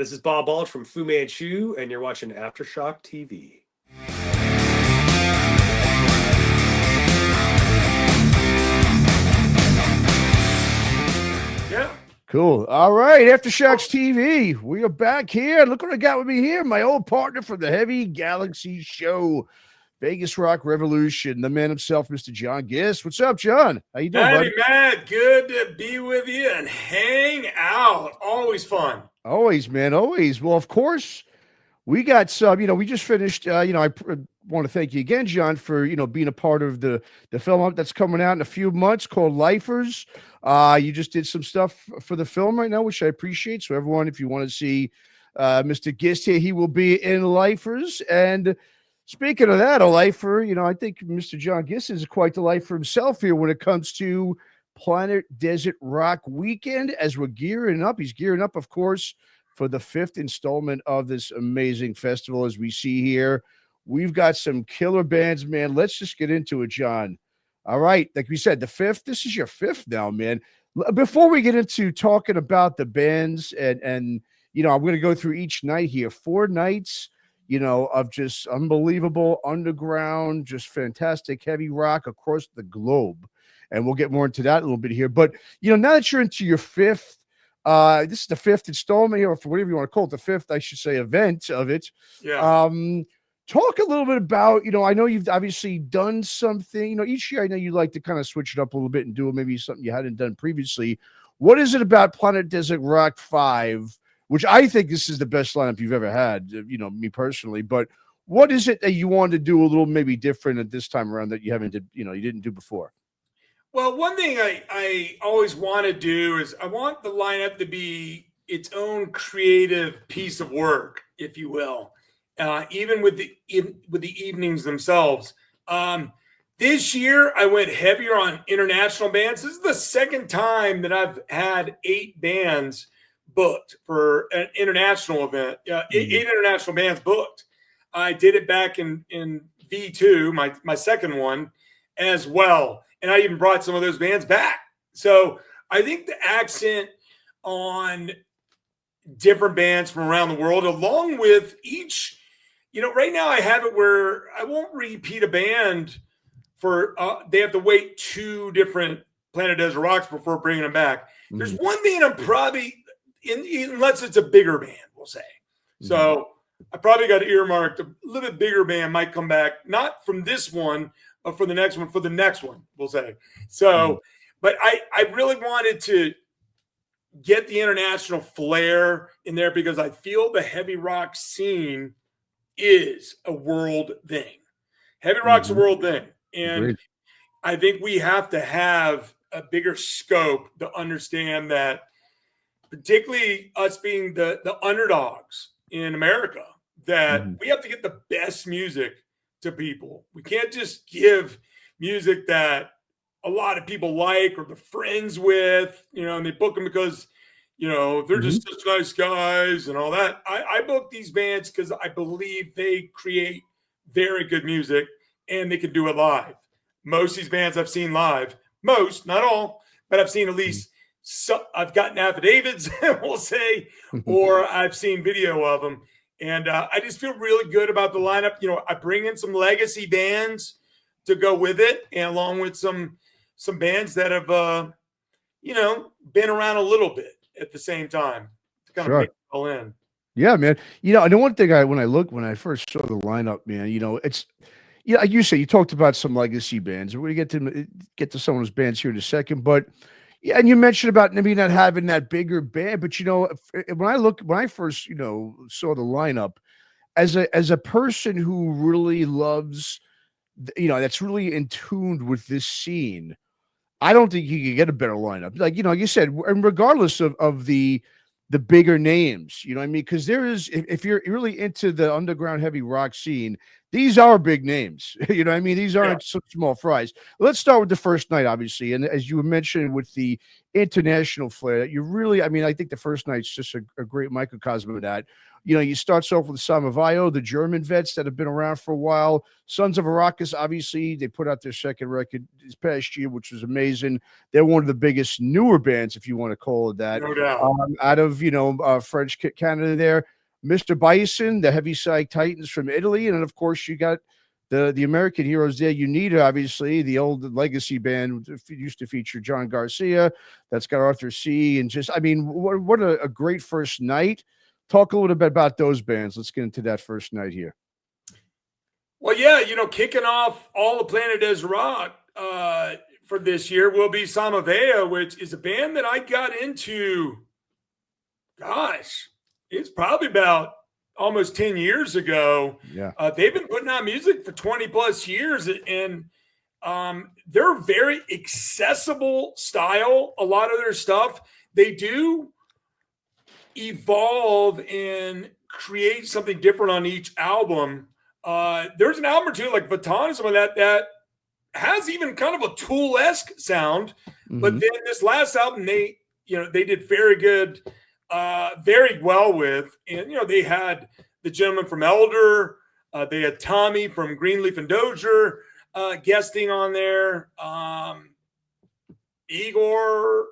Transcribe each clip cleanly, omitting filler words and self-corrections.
This is Bob Balch from Fu Manchu, and you're watching Aftershock TV. Yeah. Cool. All right, Aftershocks TV. We are back here. Look what I got with me here. My old partner from the Heavy Galaxy Show, Vegas Rock Revolution, the man himself, Mr. John Gist. What's up, John? How you doing, buddy? Matt, good to be with you and hang out. Always fun. Always, man, always. Well, of course, we got some, we just finished, I want to thank you again, John, for, being a part of the film that's coming out in a few months called Lifers. You just did some stuff for the film right now, which I appreciate. So everyone, if you want to see Mr. Gist here, he will be in Lifers. And speaking of that, a lifer, I think Mr. John Gist is quite the lifer himself here when it comes to Planet Desert Rock Weekend as we're gearing up. He's gearing up, of course, for the 5th installment of this amazing festival. As we see here, we've got some killer bands, man. Let's just get into it, John. All right. Like we said, the 5th, this is your 5th now, man. Before we get into talking about the bands and I'm going to go through each night here, 4 nights, of just unbelievable underground, just fantastic heavy rock across the globe. And we'll get more into that a little bit here. But, now that you're into your 5th, this is the 5th installment here, or for whatever you want to call it, the 5th, I should say, event of it. Yeah. Talk a little bit about, I know you've obviously done something, each year I know you like to kind of switch it up a little bit and do maybe something you hadn't done previously. What is it about Planet Desert Rock 5, which I think this is the best lineup you've ever had, me personally, but what is it that you wanted to do a little maybe different at this time around that you haven't did, you didn't do before? Well, one thing I always want to do is I want the lineup to be its own creative piece of work, if you will, even with the evenings themselves. This year, I went heavier on international bands. This is the second time that I've had 8 bands booked for an international event, 8 international bands booked. I did it back in V2, my second one, as well. And I even brought some of those bands back. So I think the accent on different bands from around the world, along with each, right now I have it where I won't repeat a band for, they have to wait 2 different Planet Desert Rocks before bringing them back. Mm-hmm. There's one thing I'm probably, unless it's a bigger band, we'll say. Mm-hmm. So I probably got earmarked a little bit bigger band might come back, not from this one, for the next one, we'll say. So, but I really wanted to get the international flair in there because I feel the heavy rock scene is a world thing. Heavy rock's a world thing. And agreed. I think we have to have a bigger scope to understand that, particularly us being the underdogs in America, that we have to get the best music to people. We can't just give music that a lot of people like or they're friends with, and they book them because, they're just such nice guys and all that. I book these bands because I believe they create very good music and they can do it live. Most of these bands I've seen live, most, not all, but I've seen at least some. I've gotten affidavits, we'll say, or I've seen video of them. And I just feel really good about the lineup. I bring in some legacy bands to go with it, and along with some bands that have, been around a little bit at the same time to kind of mix it all in. Yeah, man. I know one thing when I first saw the lineup, man, it's, like you say, you talked about some legacy bands. We're going to get to some of those bands here in a second, but yeah, and you mentioned about maybe not having that bigger band, but when I first saw the lineup, as a person who really loves, that's really in tune with this scene, I don't think you can get a better lineup. Like you said, and regardless of the bigger names, what I mean, because there is, if you're really into the underground heavy rock scene, these are big names. You know what I mean? These Yeah. aren't some small fries. Let's start with the first night, obviously. And as you mentioned with the international flair, you really, I mean, I think the first night's just a great microcosm of that. You know, you starts off with Samavayo, the German vets that have been around for a while. Sons of Arrakis, obviously, they put out their second record this past year, which was amazing. They're one of the biggest newer bands, if you want to call it that, No doubt. out of, French Canada there. Mr. Bison, the Heaviside Titans from Italy, and then of course you got the American heroes there. UNITA, obviously, the old legacy band used to feature John Garcia. That's got Arthur C. And just, I mean, what a great first night. Talk a little bit about those bands. Let's get into that first night here. Well, yeah, kicking off all the Planet Des Rock for this year will be Samavea, which is a band that I got into, gosh, it's probably about almost 10 years ago. Yeah. They've been putting out music for 20 plus years, and they're a very accessible style. A lot of their stuff, they do evolve and create something different on each album. There's an album or two like Baton, some of that has even kind of a Tool-esque sound. But then this last album, they did very good, very well with. And, they had the gentleman from Elder. They had Tommy from Greenleaf and Dozier guesting on there. Igor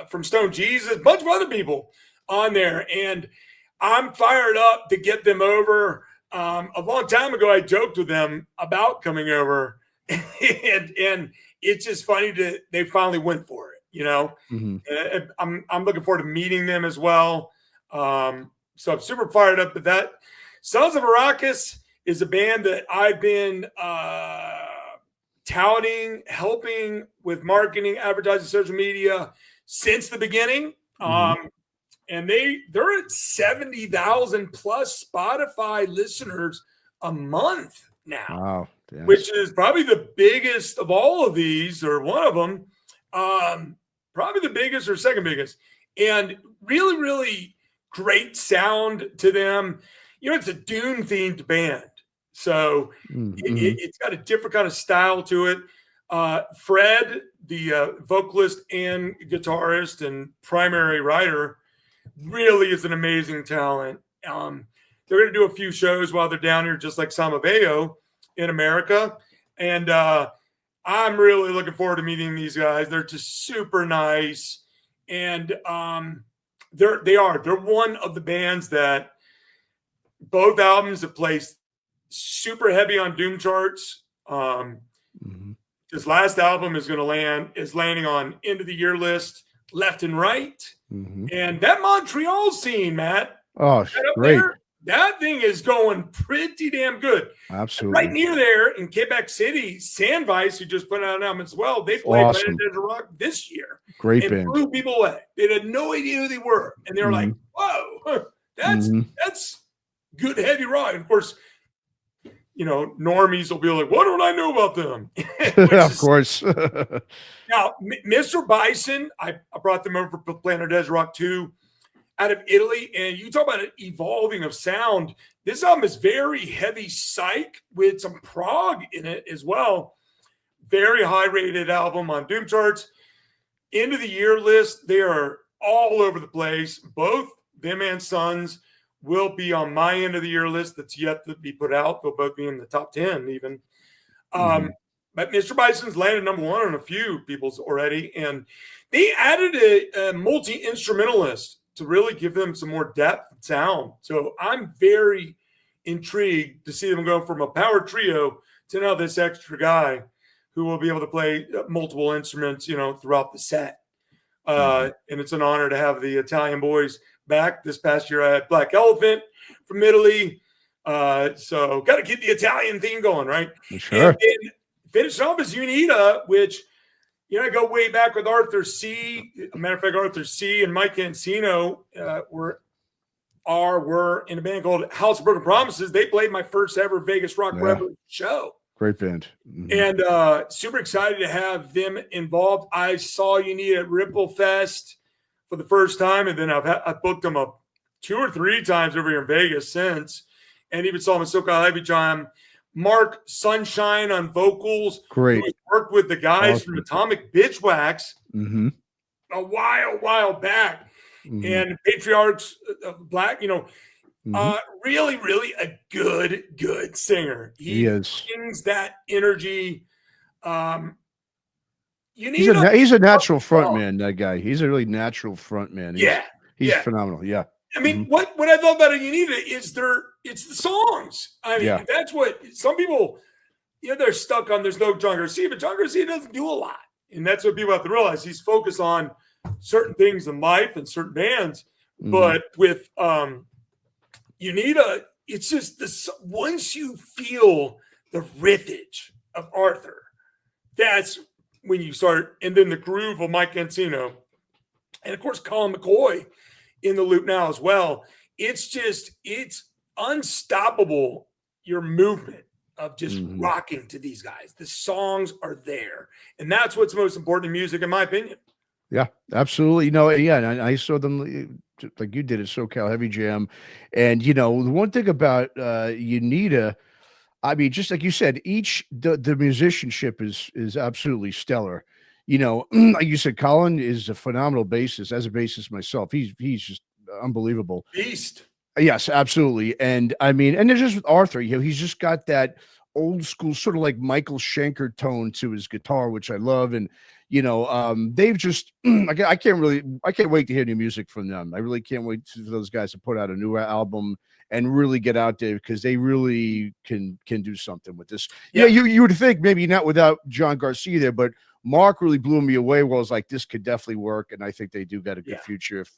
from Stone Jesus, a bunch of other people on there. And I'm fired up to get them over. A long time ago, I joked with them about coming over, and it's just funny that they finally went for it. I'm looking forward to meeting them as well. So I'm super fired up with that. Sons of Arrakis is a band that I've been touting, helping with marketing, advertising, social media since the beginning. And they're at 70,000 plus Spotify listeners a month now. Wow. Yes. Which is probably the biggest of all of these, or one of them. Probably the biggest or second biggest. And really, really great sound to them. It's a Dune themed band. So it's got a different kind of style to it. Fred, the vocalist and guitarist and primary writer, really is an amazing talent. They're going to do a few shows while they're down here, just like Samaveo in America. And I'm really looking forward to meeting these guys. They're just super nice. And they're one of the bands that both albums have placed super heavy on Doom charts. This last album is landing on end of the year list left and right. And that Montreal scene, Matt. Oh, great. That thing is going pretty damn good. Absolutely. Right near there in Quebec City, Sandvice, who just put out an album as well, they played Planet Des Rock this year. Great and band. Blew people away. They had no idea who they were. And they were like, whoa, that's good heavy rock. And of course, normies will be like, what don't I know about them? Of course. Now, Mr. Bison, I brought them over for Planet Des Rock 2 out of Italy. And you talk about an evolving of sound. This album is very heavy psych with some prog in it as well. Very high rated album on Doom charts. End of the year list, they are all over the place. Both them and Sons will be on my end of the year list that's yet to be put out. They'll both be in the top 10 even. But Mr. Bison's landed number one on a few people's already. And they added a multi-instrumentalist to really give them some more depth and sound. So I'm very intrigued to see them go from a power trio to now this extra guy who will be able to play multiple instruments, throughout the set. And it's an honor to have the Italian boys back. This past year I had Black Elephant from Italy. So got to keep the Italian theme going, right? Sure. And then finish off as UNITA, which, I go way back with Arthur C. As a matter of fact, Arthur C. and Mike Cancino were in a band called House of Broken Promises. They played my first ever Vegas Rock Revolution show. Great band. And super excited to have them involved. I saw UNITA at Ripple Fest for the first time, and then I've booked them up 2 or 3 times over here in Vegas since, and even saw them at SoCal Heavy Time Mark Sunshine on vocals, Great. who worked with the guys from Awesome. Atomic Bitchwax Mm-hmm. a while back, Mm-hmm. and Patriarchs of Black, Mm-hmm. really, really a good singer. He is. Brings that energy. You He's need he's a natural front man, that guy. He's a really natural front man. He's phenomenal. Yeah. I mean, what I love about it, Unita, is it's the songs. I mean, that's what some people, they're stuck on. There's no John Garcia, but John Garcia doesn't do a lot, and that's what people have to realize. He's focused on certain things in life and certain bands, but with Unita, it's just this. Once you feel the riffage of Arthur, that's when you start, and then the groove of Mike Encino, and of course Colin McCoy in the loop now as well. It's unstoppable, your movement of just rocking to these guys. The songs are there, and that's what's most important in music, in my opinion. Yeah, absolutely. And I saw them like you did at SoCal Heavy Jam, and the one thing about Unita, I mean, just like you said, the musicianship is absolutely stellar. Like you said, Colin is a phenomenal bassist. As a bassist myself, he's just unbelievable. Beast. Yes, absolutely. And I mean, and there's just with Arthur, he's just got that old school sort of like Michael Schenker tone to his guitar, which I love. And they've just I can't wait to hear new music from them. I really can't wait for those guys to put out a new album and really get out there, because they really can do something with this. Yeah, you would think maybe not without John Garcia there, but Mark really blew me away. Where I was like, this could definitely work, and I think they do got a good future if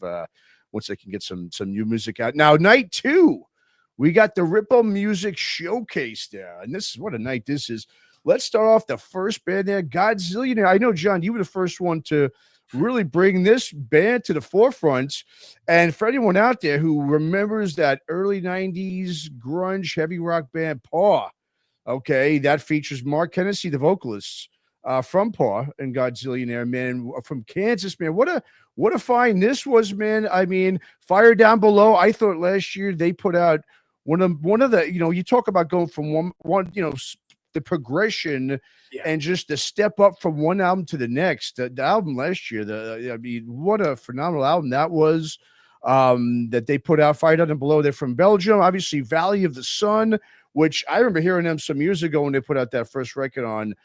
once they can get some new music out. Now, night 2, we got the Ripple Music Showcase there, and this is what a night this is. Let's start off the first band there, Godzillionaire. I know, John, you were the first one to really bring this band to the forefront. And for anyone out there who remembers that early 90s grunge heavy rock band, Paw, okay, that features Mark Hennessy, the vocalist from Paw and Godzillionaire, man, from Kansas, man. What a find this was, man. I mean, Fire Down Below, I thought last year they put out one of the, you talk about going from one the progression and just the step up from one album to the next. The album last year, I mean, what a phenomenal album that was, that they put out. Fire Down Below. They're from Belgium, obviously. Valley of the Sun, which I remember hearing them some years ago when they put out that first record on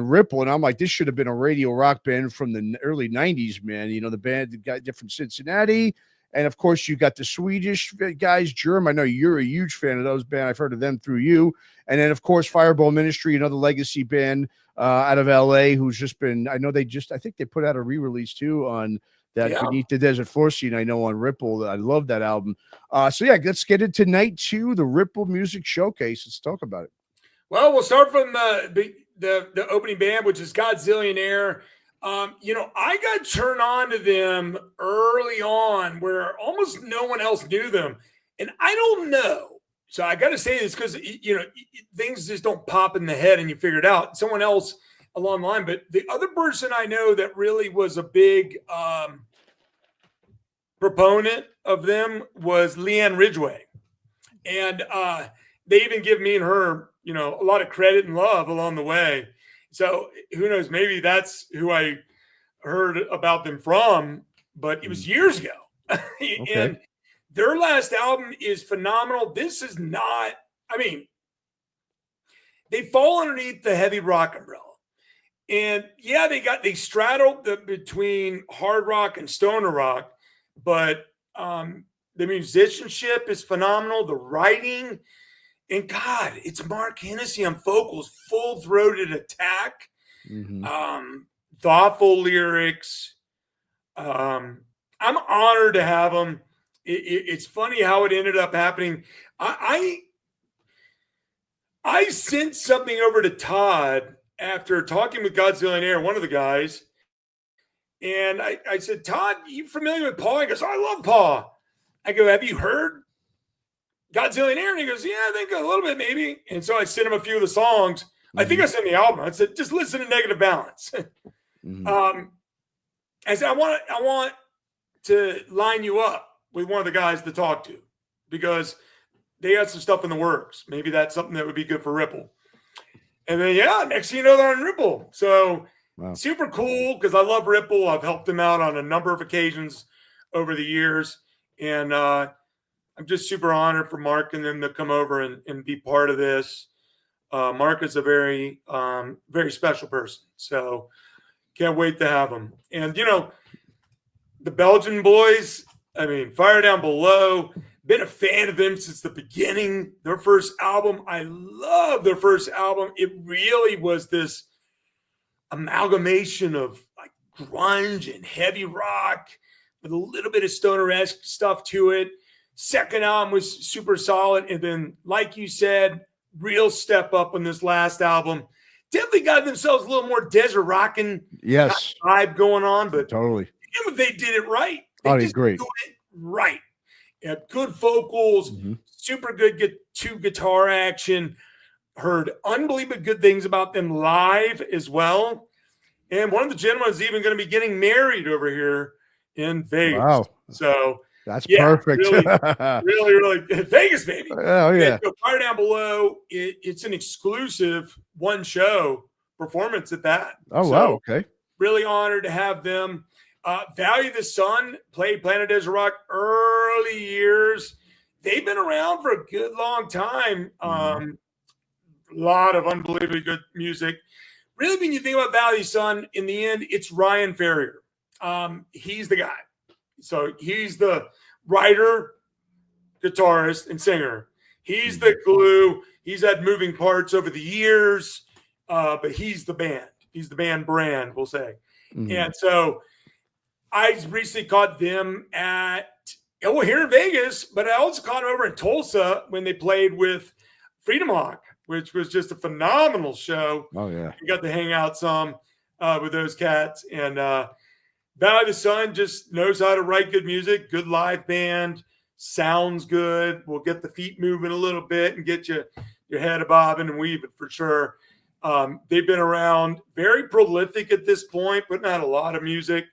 Ripple, and I'm like, this should have been a radio rock band from the early 90s, man. The band got different Cincinnati, and of course you got the Swedish guys, Germ. I know you're a huge fan of those bands. I've heard of them through you. And then of course Fireball Ministry, another legacy band out of LA, who's just been, I think they put out a re-release too on that Beneath the Desert Floor Scene, I know, on Ripple. I love that album. So let's get into night 2, the Ripple Music Showcase. Let's talk about it. Well, we'll start from the opening band, which is Godzillionaire. I got turned on to them early on where almost no one else knew them. And I don't know. So I got to say this because, things just don't pop in the head and you figure it out. Someone else along the line. But the other person I know that really was a big proponent of them was Leanne Ridgway. And they even give me and her, a lot of credit and love along the way. So who knows, maybe that's who I heard about them from, but it was years ago. Okay. And their last album is phenomenal. This is not, they fall underneath the heavy rock umbrella. And they straddle between hard rock and stoner rock, but the musicianship is phenomenal. The writing, and God, it's Mark Hennessy on vocals, full-throated attack, thoughtful lyrics. I'm honored to have them. It's funny how it ended up happening. I sent something over to Todd after talking with Godzillionaire, one of the guys, and I said, Todd, you familiar with Paw? He goes, I love Paw. I go, have you heard Godzillionaire? And he goes, yeah, I think a little bit maybe. And so I sent him a few of the songs. I think I sent the album. I said, just listen to Negative Balance. I said, I want to line you up with one of the guys to talk to because they had some stuff in the works. Maybe that's something that would be good for Ripple. And then, yeah, next thing you know, they're on Ripple. So Wow. super cool because I love Ripple. I've helped them out on a number of occasions over the years. And I'm just super honored for Mark and them to come over and be part of this. Mark is a very, very special person. So can't wait to have him. And, you know, the Belgian boys, I mean, Fire Down Below, been a fan of them since the beginning. Their first album, I love their first album. It really was this amalgamation of like grunge and heavy rock with a little bit of stoner-esque stuff to it. Second album was super solid. And then, like you said, real step up on this last album. Definitely got themselves a little more desert rocking Yes. vibe going on, but Totally. they did it right. Oh, They just great. do it right. Yeah, good vocals, super good two guitar action. Heard unbelievably good things about them live as well. And one of the gentlemen is even going to be getting married over here in Vegas. Wow. So that's perfect. really Vegas, baby. Oh, yeah. So Fire Down Below, it's an exclusive one show performance at that. Oh, so, wow. Okay. Really honored to have them. Value the Sun played Planet Desert Rock early years. They've been around for a good long time. A lot of unbelievably good music. Really, when you think about Value Sun, in the end, it's Ryan Ferrier. He's the guy. So he's the writer, guitarist, and singer. He's the glue. He's had moving parts over the years, but he's the band. He's the band brand, we'll say. And so I recently caught them here in Vegas, but I also caught them over in Tulsa when they played with Freedom Hawk, which was just a phenomenal show. Oh, yeah. We got to hang out some with those cats. And Valley of the Sun just knows how to write good music, good live band, sounds good. We'll get the feet moving a little bit and get your head bobbing and weaving for sure. They've been around, very prolific at this point, putting out a lot of music,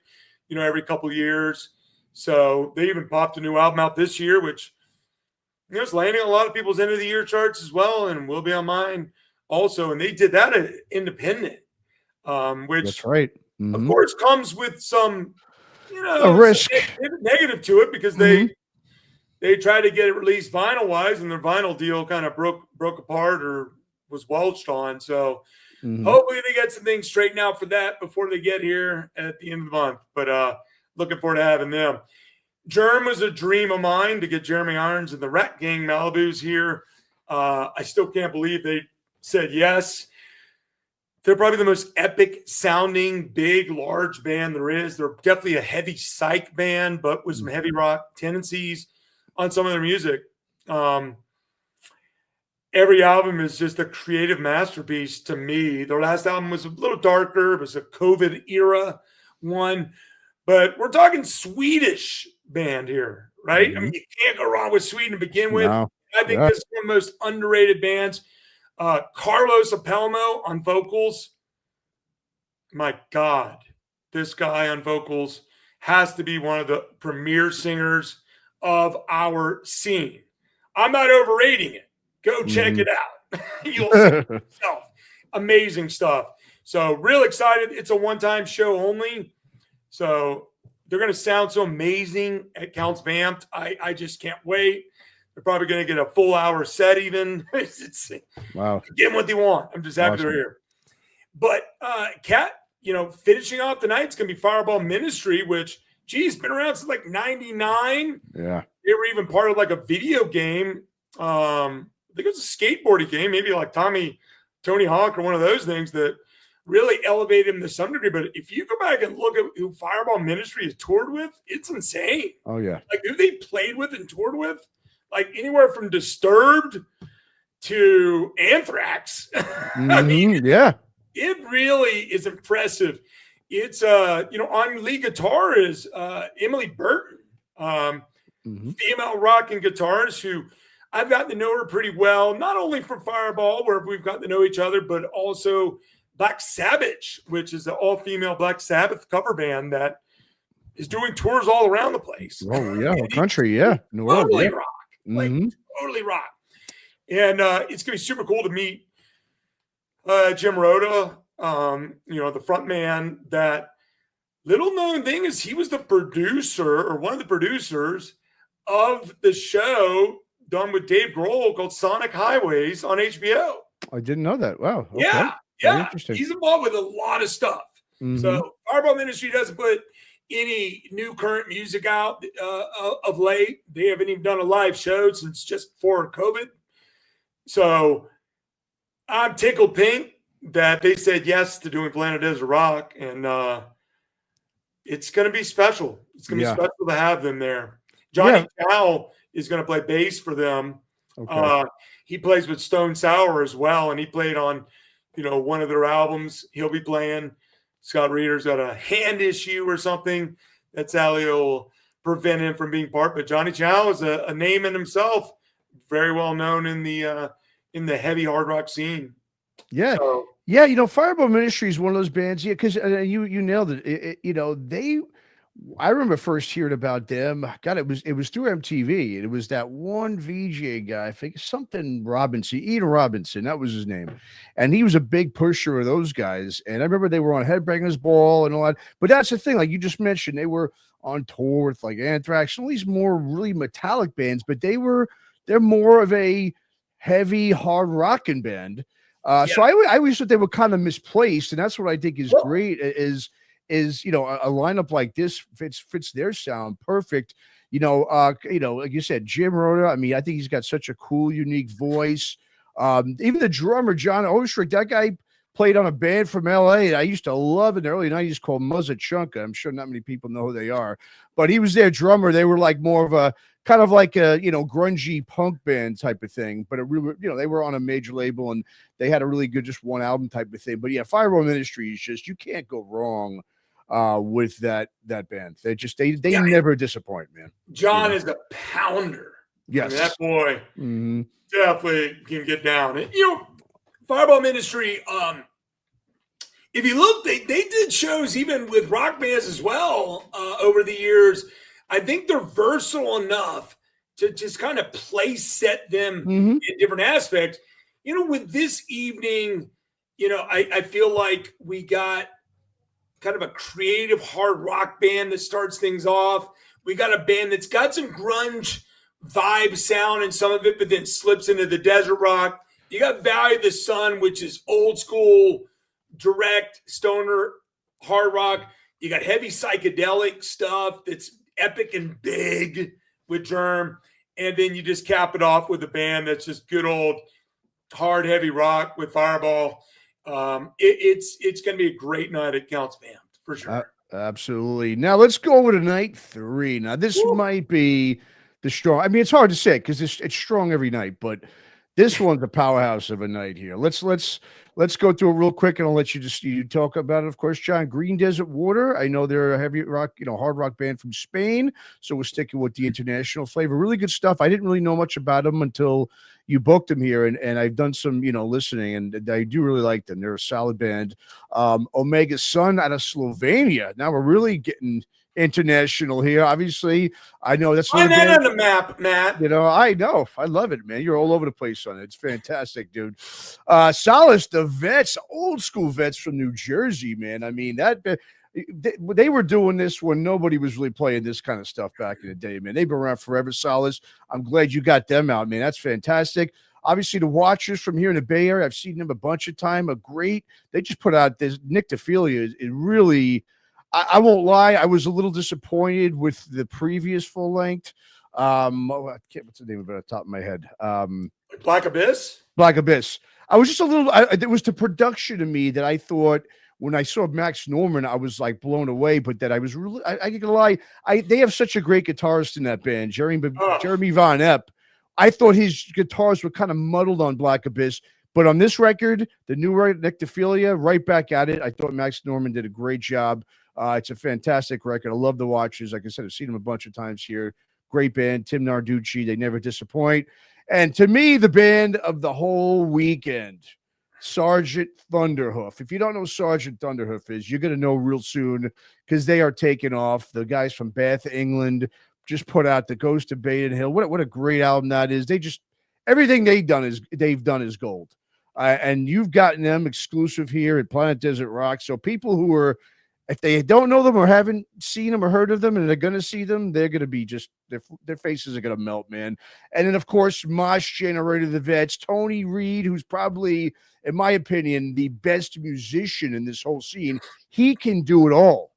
you know, every couple of years. So they even popped a new album out this year, which, you know, it's landing on a lot of people's end of the year charts as well, and will be on mine also. And they did that at independent, which that's right. Of course comes with some, you know, a risk, negative to it because they tried to get it released vinyl wise, and their vinyl deal kind of broke apart or was welched on. So hopefully they get some things straightened out for that before they get here at the end of the month. But looking forward to having them. Germ was a dream of mine to get Jeremy Irons and the Rat Gang Malibus here. I still can't believe they said yes. They're probably the most epic sounding, big, large band there is. They're definitely a heavy psych band, but with some heavy rock tendencies on some of their music. Every album is just a creative masterpiece to me. Their last album was a little darker. It was a COVID era one, but we're talking Swedish band here, right? I mean, you can't go wrong with Sweden to begin with. No. I think this is one of the most underrated bands. Carlos Apelmo on vocals. My God, this guy on vocals has to be one of the premier singers of our scene. I'm not overrating it. Go check it out. You'll see it yourself. Amazing stuff. So real excited. It's a one-time show only. So they're going to sound so amazing at Counts Vamped. I just can't wait. They're probably going to get a full hour set even. Wow. Get what they want. I'm just happy they're here. But Kat, you know, finishing off the night, it's going to be Fireball Ministry, which, geez, been around since like 99. Yeah. They were even part of like a video game. I think it was a skateboarding game, maybe like Tony Hawk or one of those things that really elevated him to some degree. But if you go back and look at who Fireball Ministry has toured with, it's insane. Oh, yeah. Like who they played with and toured with, like anywhere from Disturbed to Anthrax. I mean, yeah, it really is impressive. It's you know, on lead guitar is Emily Burton, female rock and guitarist who I've gotten to know her pretty well, not only from Fireball, where we've gotten to know each other, but also Black Sabbath, which is an all-female Black Sabbath cover band that is doing tours all around the place. Oh, yeah, country, yeah. In the world, totally yeah. rock. Like, totally rock. And it's going to be super cool to meet Jim Rhoda, the front man. That little known thing is he was the producer or one of the producers of the show done with Dave Grohl called Sonic Highways on HBO. I didn't know that. Wow. Okay. Yeah, Very yeah. interesting. He's involved with a lot of stuff. So Fireball Ministry doesn't put any new current music out of late. They haven't even done a live show since just before COVID. So I'm tickled pink that they said yes to doing Planet Desert Rock, and it's going to be special. It's going to be special to have them there. Johnny Chow is going to play bass for them. Okay. He plays with Stone Sour as well, and he played on, one of their albums. He'll be playing. Scott Reeder's got a hand issue or something. That's how he'll prevent him from being part. But Johnny Chow is a name in himself, very well known in the heavy hard rock scene. Yeah. So, yeah. Fireball Ministry is one of those bands. Yeah. Cause you nailed it. I remember first hearing about them. God, it was through MTV. And it was that one VJ guy, I think something Robinson, Ian Robinson, that was his name. And he was a big pusher of those guys. And I remember they were on Headbangers Ball and all that. But that's the thing, like you just mentioned, they were on tour with like Anthrax, all these more really metallic bands, but they're more of a heavy hard rocking band. So I always thought they were kind of misplaced, and that's what I think is great. Is a lineup like this fits their sound perfect. Like you said, Jim Rhoda. I mean, I think he's got such a cool, unique voice. Even the drummer John Ostrich, that guy played on a band from LA. I used to love in the early 90s called Muzza Chunka. I'm sure not many people know who they are, but he was their drummer. They were like more of a kind of like a grungy punk band type of thing, but it really, they were on a major label and they had a really good just one album type of thing. But yeah, Fireball Ministry is just, you can't go wrong with that band. They never disappoint, man. John is a pounder. Yes. That boy definitely can get down. And, Fireball Ministry, if you look, they did shows even with rock bands as well over the years. I think they're versatile enough to just kind of set them in different aspects. With this evening, I feel like we got kind of a creative hard rock band that starts things off. We got a band that's got some grunge vibe sound in some of it, but then slips into the desert rock. You got Valley of the Sun, which is old school, direct stoner hard rock. You got heavy psychedelic stuff that's epic and big with Germ. And then you just cap it off with a band that's just good old hard, heavy rock with Fireball. It's going to be a great night at Counts Band for sure. Absolutely. Now let's go over to night 3. Now this might be the strong. I mean, it's hard to say because it's strong every night, but this one's a powerhouse of a night here. Let's go through it real quick, and I'll let you talk about it. Of course, John, Green Desert Water. I know they're a heavy rock, hard rock band from Spain, so we're sticking with the international flavor. Really good stuff. I didn't really know much about them until you booked them here, and I've done some, listening, and I do really like them. They're a solid band. Omega Sun out of Slovenia. Now we're really getting international here. Obviously, I know that's on the map, Matt. I know. I love it, man. You're all over the place on it. It's fantastic, dude. Solace, the Vets, old school Vets from New Jersey, man. I mean, they were doing this when nobody was really playing this kind of stuff back in the day, man. They've been around forever. Solace, I'm glad you got them out, man. That's fantastic. Obviously, the Watchers from here in the Bay Area, I've seen them a bunch of time. They just put out this. Nick DeFilia is really. I won't lie. I was a little disappointed with the previous full length. I can't. What's the name of it off the top of my head? Black Abyss. Black Abyss. I was just a little. It was the production to me that I thought when I saw Max Norman, I was like blown away. But that I was really. I ain't gonna lie. They have such a great guitarist in that band, Jeremy Von Epp. I thought his guitars were kind of muddled on Black Abyss. But on this record, the new Nick DeFilia, right back at it. I thought Max Norman did a great job. It's a fantastic record. I love the Watchers. Like I said, I've seen them a bunch of times here. Great band. Tim Narducci. They never disappoint. And to me, the band of the whole weekend, Sergeant Thunderhoof. If you don't know Sergeant Thunderhoof is, you're going to know real soon because they are taking off. The guys from Bath, England, just put out The Ghost of Baden Hill. What a great album that is. Everything they've done is gold. and you've gotten them exclusive here at Planet Desert Rock. So people who are, if they don't know them or haven't seen them or heard of them, and they're going to see them, they're going to be just their faces are going to melt, man. And then of course, Mosh Generator, the vets, Tony Reed, who's probably, in my opinion, the best musician in this whole scene. He can do it all: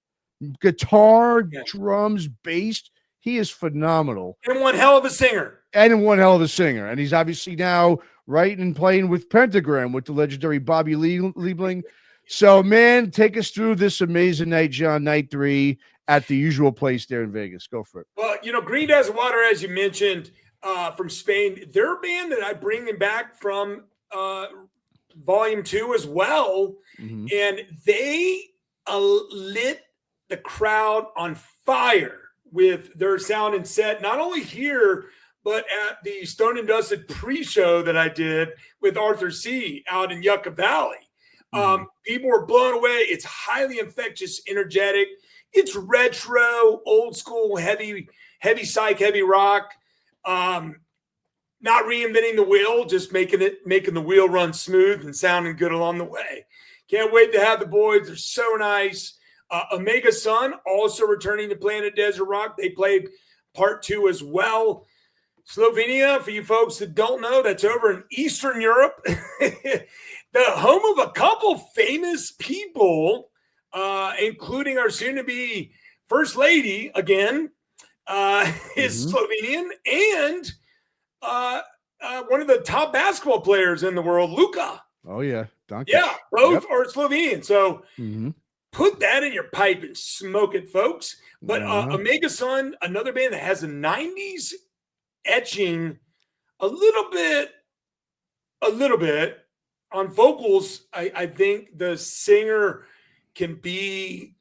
guitar, drums, bass. He is phenomenal. And one hell of a singer. And one hell of a singer. And he's obviously now writing and playing with Pentagram with the legendary Bobby Liebling. So, man, take us through this amazing night, John, night 3 at the usual place there in Vegas. Go for it. Well, Green Desert Water, as you mentioned, from Spain, they're a band that I bring them back from Volume 2 as well. Mm-hmm. And they lit the crowd on fire with their sound and set, not only here, but at the Stone and Dusted pre-show that I did with Arthur C. out in Yucca Valley. People were blown away. It's highly infectious, energetic. It's retro, old school, heavy psych, heavy rock. Not reinventing the wheel, just making the wheel run smooth and sounding good along the way. Can't wait to have the boys. They're so nice. Omega Sun also returning to Planet Desert Rock. They played part 2 as well. Slovenia, for you folks that don't know, that's over in Eastern Europe. The home of a couple famous people, including our soon-to-be First Lady, again, is Slovenian, and one of the top basketball players in the world, Luka. Oh, yeah. Donkey. Yeah, both are Slovenian. So put that in your pipe and smoke it, folks. But Omega Sun, another band that has a 90s etching a little bit on vocals. I think the singer can be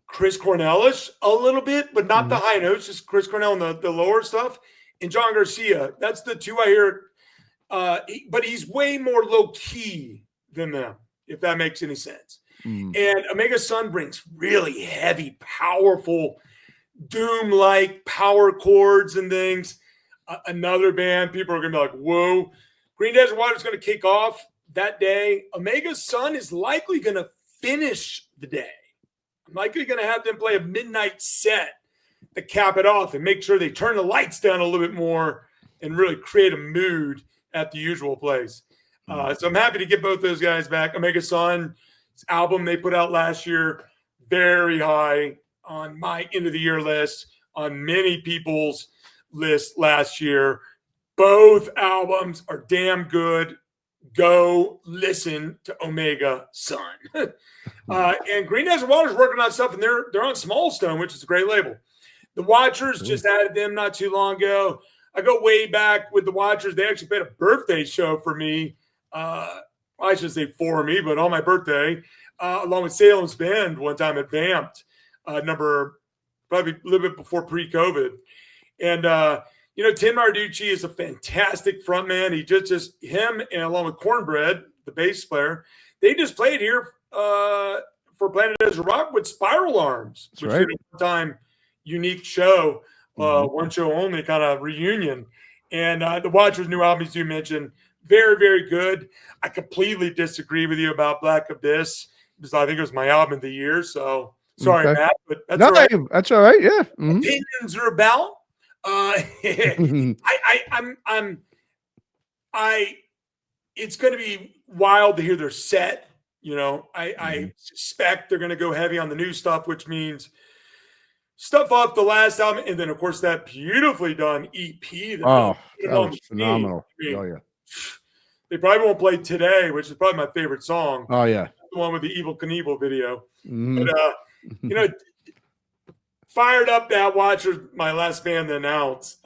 Chris Cornell-ish a little bit, but not the high notes, just Chris Cornell and the lower stuff. And John Garcia, that's the two I hear. But he's way more low-key than them, if that makes any sense. And Omega Sun brings really heavy, powerful, doom-like power chords and things. Another band, people are going to be like, whoa. Green Desert Water is going to kick off that day. Omega Sun is likely going to finish the day. I'm likely going to have them play a midnight set to cap it off and make sure they turn the lights down a little bit more and really create a mood at the usual place. So I'm happy to get both those guys back. Omega Sun's album they put out last year, very high on my end of the year list, on many people's list last year. Both albums are damn good. Go listen to Omega Sun. And Green Desert Water's working on stuff, and they're on Small Stone, which is a great label. The Watchers just added them not too long ago. I go way back with the Watchers. They actually played a birthday show for me. I should say for me, but on my birthday, along with Salem's Bend one time at Vamped, number probably a little bit before pre-COVID. And, Tim Marducci is a fantastic frontman. He just him and along with Cornbread, the bass player, they just played here for Planet Desert Rock with Spiral Arms, which did a one-time unique show, one show only kind of reunion. And the Watchers' new album, as you mentioned, very, very good. I completely disagree with you about Black Abyss because I think it was my album of the year. So sorry, Matt, but that's all right. That's all right. Yeah. Opinions are about. It's going to be wild to hear their set. I suspect they're going to go heavy on the new stuff, which means stuff off the last album, and then of course that beautifully done EP. That was phenomenal. Yeah. They probably won't play Today, which is probably my favorite song. Oh yeah, the one with the Evil Knievel video. But fired up that Watcher, my last band to announce.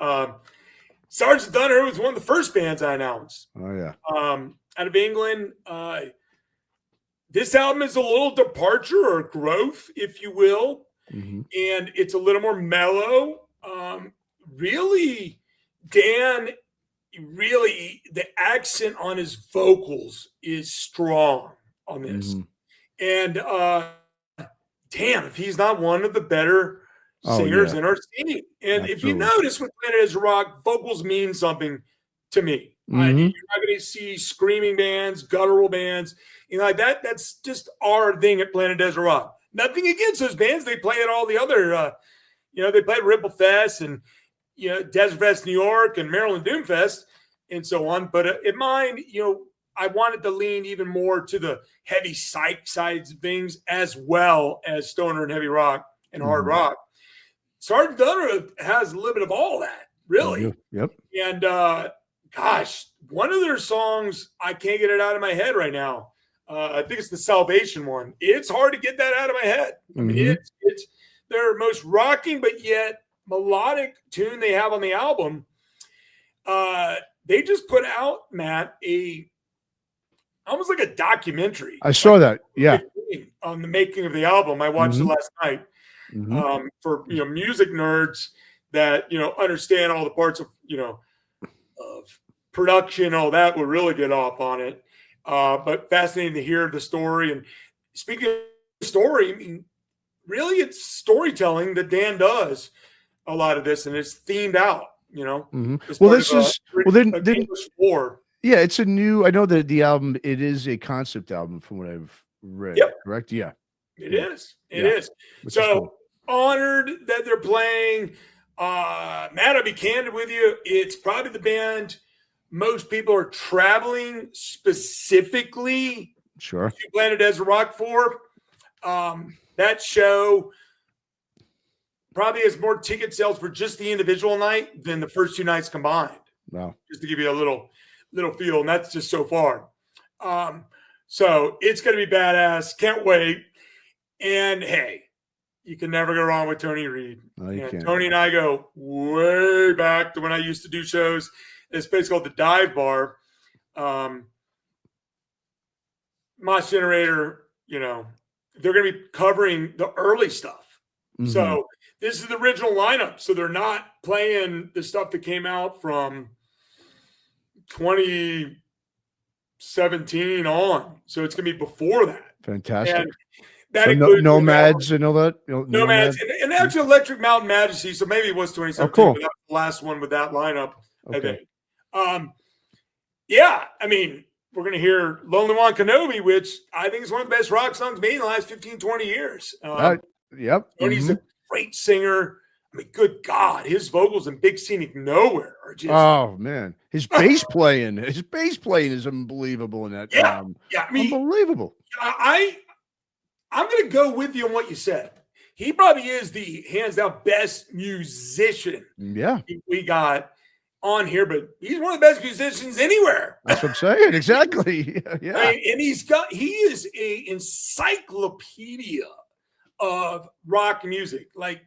Sergeant Dunner was one of the first bands I announced. Oh yeah, out of England. This album is a little departure or growth, if you will, and it's a little more mellow. Really, Dan. Really, the accent on his vocals is strong on this. And damn, if he's not one of the better singers in our scene. And if you notice with Planet Desert Rock, vocals mean something to me. You're not going to see screaming bands, guttural bands, like that. That's just our thing at Planet Desert Rock. Nothing against those bands. They play at all the other, they play at Ripple Fest and, Desert Fest New York and Maryland Doom Fest and so on. But in mine, I wanted to lean even more to the heavy psych sides of things as well as stoner and heavy rock and hard rock. Sergeant Dunner has a little bit of all that, really. Yep. And gosh, one of their songs, I can't get it out of my head right now. I think it's the Salvation one. It's hard to get that out of my head. I mean, it's their most rocking but yet melodic tune they have on the album. They just put out, Matt, almost like a documentary. I saw that. Yeah. On the making of the album. I watched it last night. For music nerds that understand all the parts of of production, all that would really get off on it. But fascinating to hear the story. And speaking of story, I mean, really, it's storytelling that Dan does a lot of this, and it's themed out. Well, this is then war. Yeah, it's a new. I know that the album. It is a concept album, from what I've read. Yep. Correct. Yeah. It is. It is. So honored that they're playing. Matt, I'll be candid with you. It's probably the band most people are traveling specifically to Planet Desert Rock for. That show probably has more ticket sales for just the individual night than the first two nights combined. Wow. Just to give you a little feel, and that's just so far. So it's going to be badass. Can't wait. And hey, you can never go wrong with Tony Reed. No, you can't. Tony and I go way back to when I used to do shows at this place called the Dive Bar. Moss Generator, they're going to be covering the early stuff. So this is the original lineup. So they're not playing the stuff that came out from 2017 on. So it's going to be before that. Fantastic. And that includes Nomads and all that. Nomads and actually Electric Mountain Majesty. So maybe it was 2017. Cool. But that was the last one with that lineup. Okay. I think. Yeah. I mean, we're going to hear Lonely One Kenobi, which I think is one of the best rock songs made in the last 15, 20 years. Yep. Tony's a great singer. I mean, good God, his vocals in Big Scenic Nowhere are just. Oh man, his bass playing is unbelievable in that. Yeah, I mean, unbelievable. I'm going to go with you on what you said. He probably is the hands down best musician. Yeah, we got on here, but he's one of the best musicians anywhere. That's what I'm saying. Exactly. Yeah, I mean, and he is a encyclopedia of rock music. Like,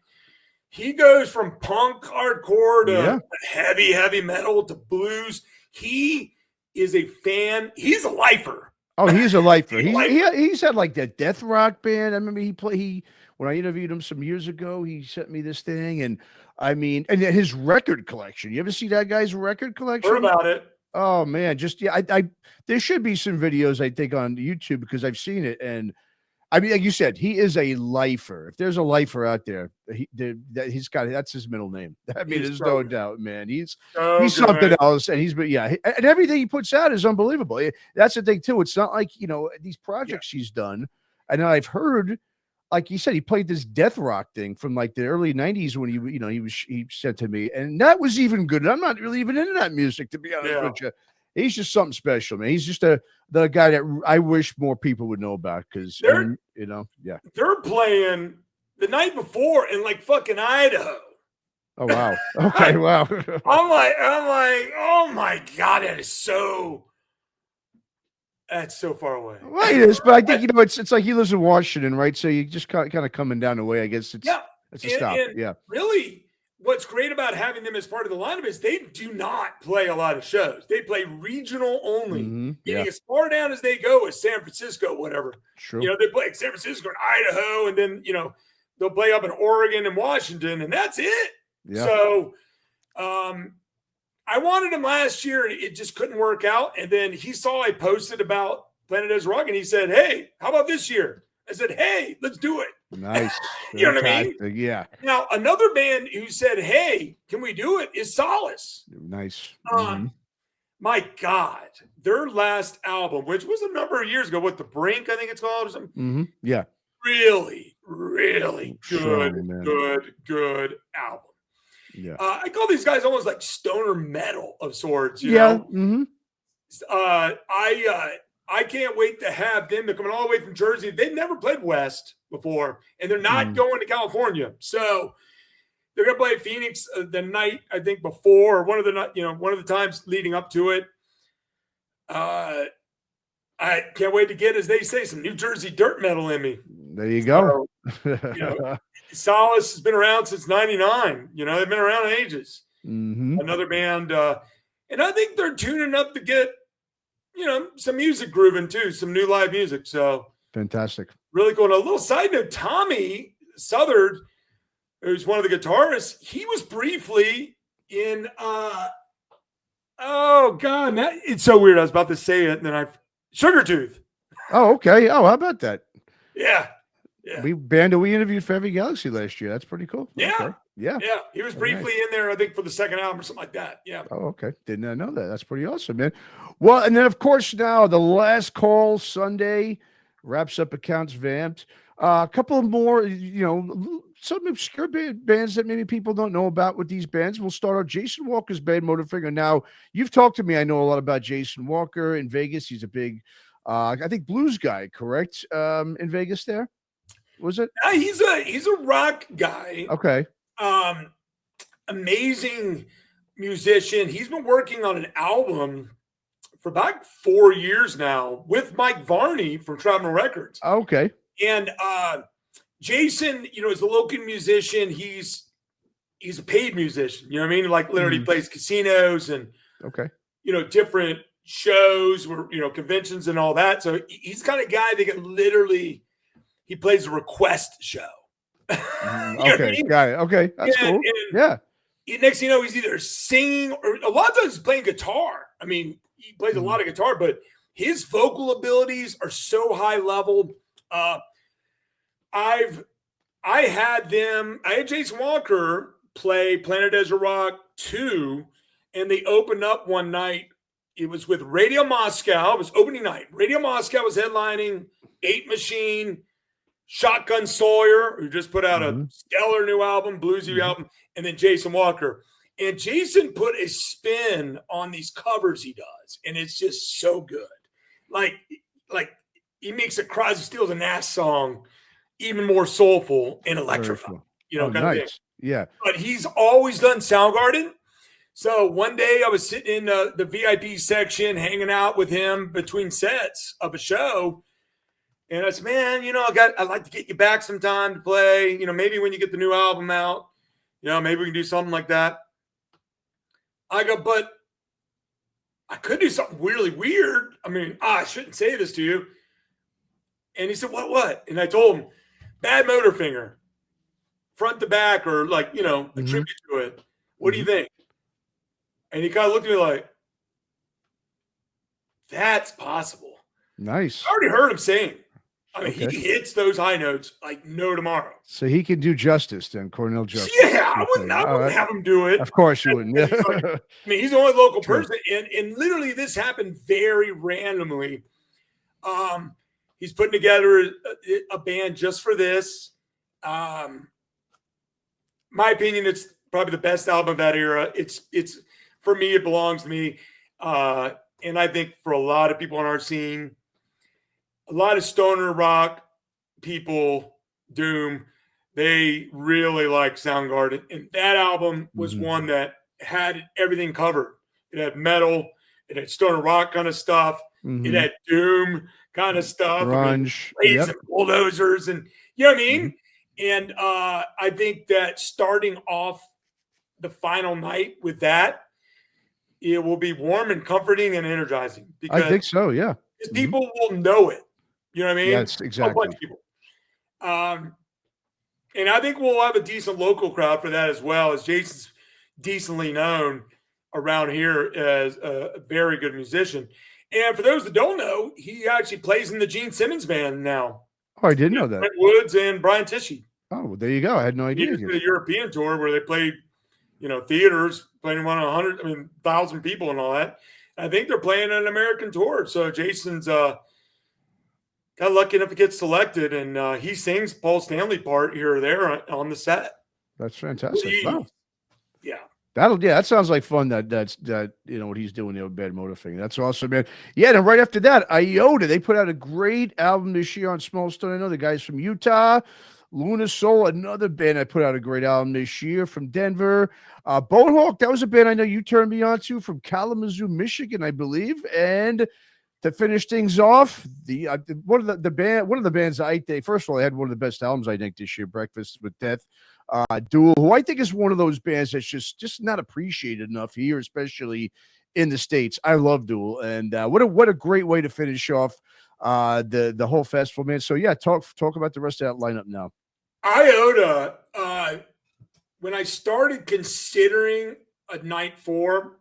he goes from punk hardcore to heavy metal to blues. He is a fan. He's a lifer. Oh, he's a lifer. He's had like that death rock band. I remember when I interviewed him some years ago, he sent me this thing, and I mean, and his record collection. You ever see that guy's record collection? Heard about it. Oh man, there should be some videos I think on YouTube because I've seen it, and I mean, like you said, he is a lifer. If there's a lifer out there, that's his middle name. I mean, there's no doubt, man. He's something else, and and everything he puts out is unbelievable. That's the thing too. It's not like these projects he's done, and I've heard, like you said, he played this death rock thing from like the early '90s when he said to me, and that was even good. And I'm not really even into that music, to be honest with you. He's just something special, man. He's just the guy that I wish more people would know about because, they're playing the night before in like fucking Idaho. Oh, wow. Okay, wow. I'm like, oh my God, that's so far away. Well, it is, but I think, it's like he lives in Washington, right? So you just kind of coming down the way, I guess. It's a stop. And really, what's great about having them as part of the lineup is they do not play a lot of shows. They play regional only, getting as far down as they go as San Francisco, whatever. True. They play like San Francisco and Idaho, and then they'll play up in Oregon and Washington, and that's it. Yeah. So, I wanted him last year, and it just couldn't work out. And then he saw I posted about Planet Desert Rock, and he said, "Hey, how about this year?" I said, "Hey, let's do it." Nice. You know what I mean? Yeah. Now, another band who said, "Hey, can we do it?" is Solace. Nice. my God, their last album, which was a number of years ago, what, The Brink, I think it's called, or something. Yeah. Really, really good, Strong, man. good album. Yeah. I call these guys almost like stoner metal of sorts, you Yeah. know? I can't wait to have them. They're coming all the way from Jersey. They've never played West before, and they're not going to California. So they're going to play Phoenix the night, I think, before, or one of the times leading up to it. I can't wait to get, as they say, some New Jersey dirt metal in me. There you go. So, Solace has been around since '99. You know, they've been around ages. Another band, and I think they're tuning up to get, some music grooving too, some new live music. So fantastic, really cool. And a little side note: Tommy Southard, who's one of the guitarists, he was briefly in. Oh God, it's so weird. I was about to say it, and then Sugar Tooth. Oh, okay. Oh, how about that? Yeah. We interviewed for Heavy Galaxy last year. That's pretty cool. Yeah. Okay. Yeah. He was briefly in there, I think, for the second album or something like that. Yeah. Oh, okay. Did not know that. That's pretty awesome, man. Well, and then of course now the last call Sunday wraps up Accounts Vamped. A couple of more, some obscure bands that maybe people don't know about with these bands. We'll start out Jason Walker's band Motorfinger. Now, you've talked to me. I know a lot about Jason Walker in Vegas. He's a big, I think, blues guy, correct? In Vegas there? Was it? He's a rock guy. Okay. Amazing musician. He's been working on an album for about 4 years now with Mike Varney from Traveling Records. Okay. And Jason, is a local musician. He's a paid musician. You know what I mean? Like literally plays casinos and different shows where conventions and all that. So he's the kind of guy that can literally. He plays a request show. Okay, got it. Okay, that's cool. Next thing you know, he's either singing or a lot of times he's playing guitar. I mean, he plays a lot of guitar, but his vocal abilities are so high level. I had Jason Walker play Planet Desert Rock 2, and they opened up one night. It was with Radio Moscow. It was opening night. Radio Moscow was headlining, 8 Machine, Shotgun Sawyer, who just put out a stellar new album, bluesy album, and then Jason Walker. And Jason put a spin on these covers he does, and it's just so good. Like he makes a Crosby, Stills and Nash song even more soulful and electrifying. Kind of thing. Yeah. But he's always done Soundgarden. So one day I was sitting in the VIP section, hanging out with him between sets of a show. And I said, man, I'd like to get you back sometime to play. Maybe when you get the new album out, maybe we can do something like that. I go, but I could do something really weird. I mean, I shouldn't say this to you. And he said, what? And I told him, Bad Motorfinger, front to back, or a tribute to it. What do you think? And he kind of looked at me like, that's possible. Nice. I already heard him saying. I mean, he hits those high notes like no tomorrow. So he can do Justice then, Cornell Justice. Yeah, I wouldn't have him do it. Of course you wouldn't. I mean, he's the only local person. And literally this happened very randomly. He's putting together a band just for this. My opinion, it's probably the best album of that era. It's for me, it belongs to me. And I think for a lot of people on our scene, a lot of stoner rock people, doom, they really like Soundgarden. And that album was one that had everything covered. It had metal, it had stoner rock kind of stuff, it had doom kind of stuff, grunge, and bulldozers, and you know what I mean? And I think that starting off the final night with that, it will be warm and comforting and energizing. Because I think so, yeah. People will know it. You know what I mean? Yes, exactly. A bunch of people. And I think we'll have a decent local crowd for that as well, as Jason's decently known around here as a very good musician. And for those that don't know, he actually plays in the Gene Simmons band now. Oh, I didn't know that. Brent Woods and Brian Tishy. Oh, well, there you go. I had no idea. He did the European tour where they played, theaters, playing 100, 1,000 people and all that. I think they're playing an American tour. So Jason's got lucky enough to get selected, and he sings Paul Stanley part here or there on the set. That's fantastic. Wow. Yeah. That sounds like fun. That what he's doing there with Bad Motor thing. That's awesome, man. Yeah, and right after that, Iota, they put out a great album this year on Small Stone. I know the guys from Utah. Luna Soul, another band I put out a great album this year from Denver. Bonehawk, that was a band I know you turned me on to from Kalamazoo, Michigan, I believe. And to finish things off, one of the bands I think, first of all, they had one of the best albums I think this year, Breakfast with Death. Duel, who I think is one of those bands that's just not appreciated enough here, especially in the States. I love Duel, and what a great way to finish off the whole festival, man. So yeah, talk about the rest of that lineup now. Iota, when I started considering a night 4,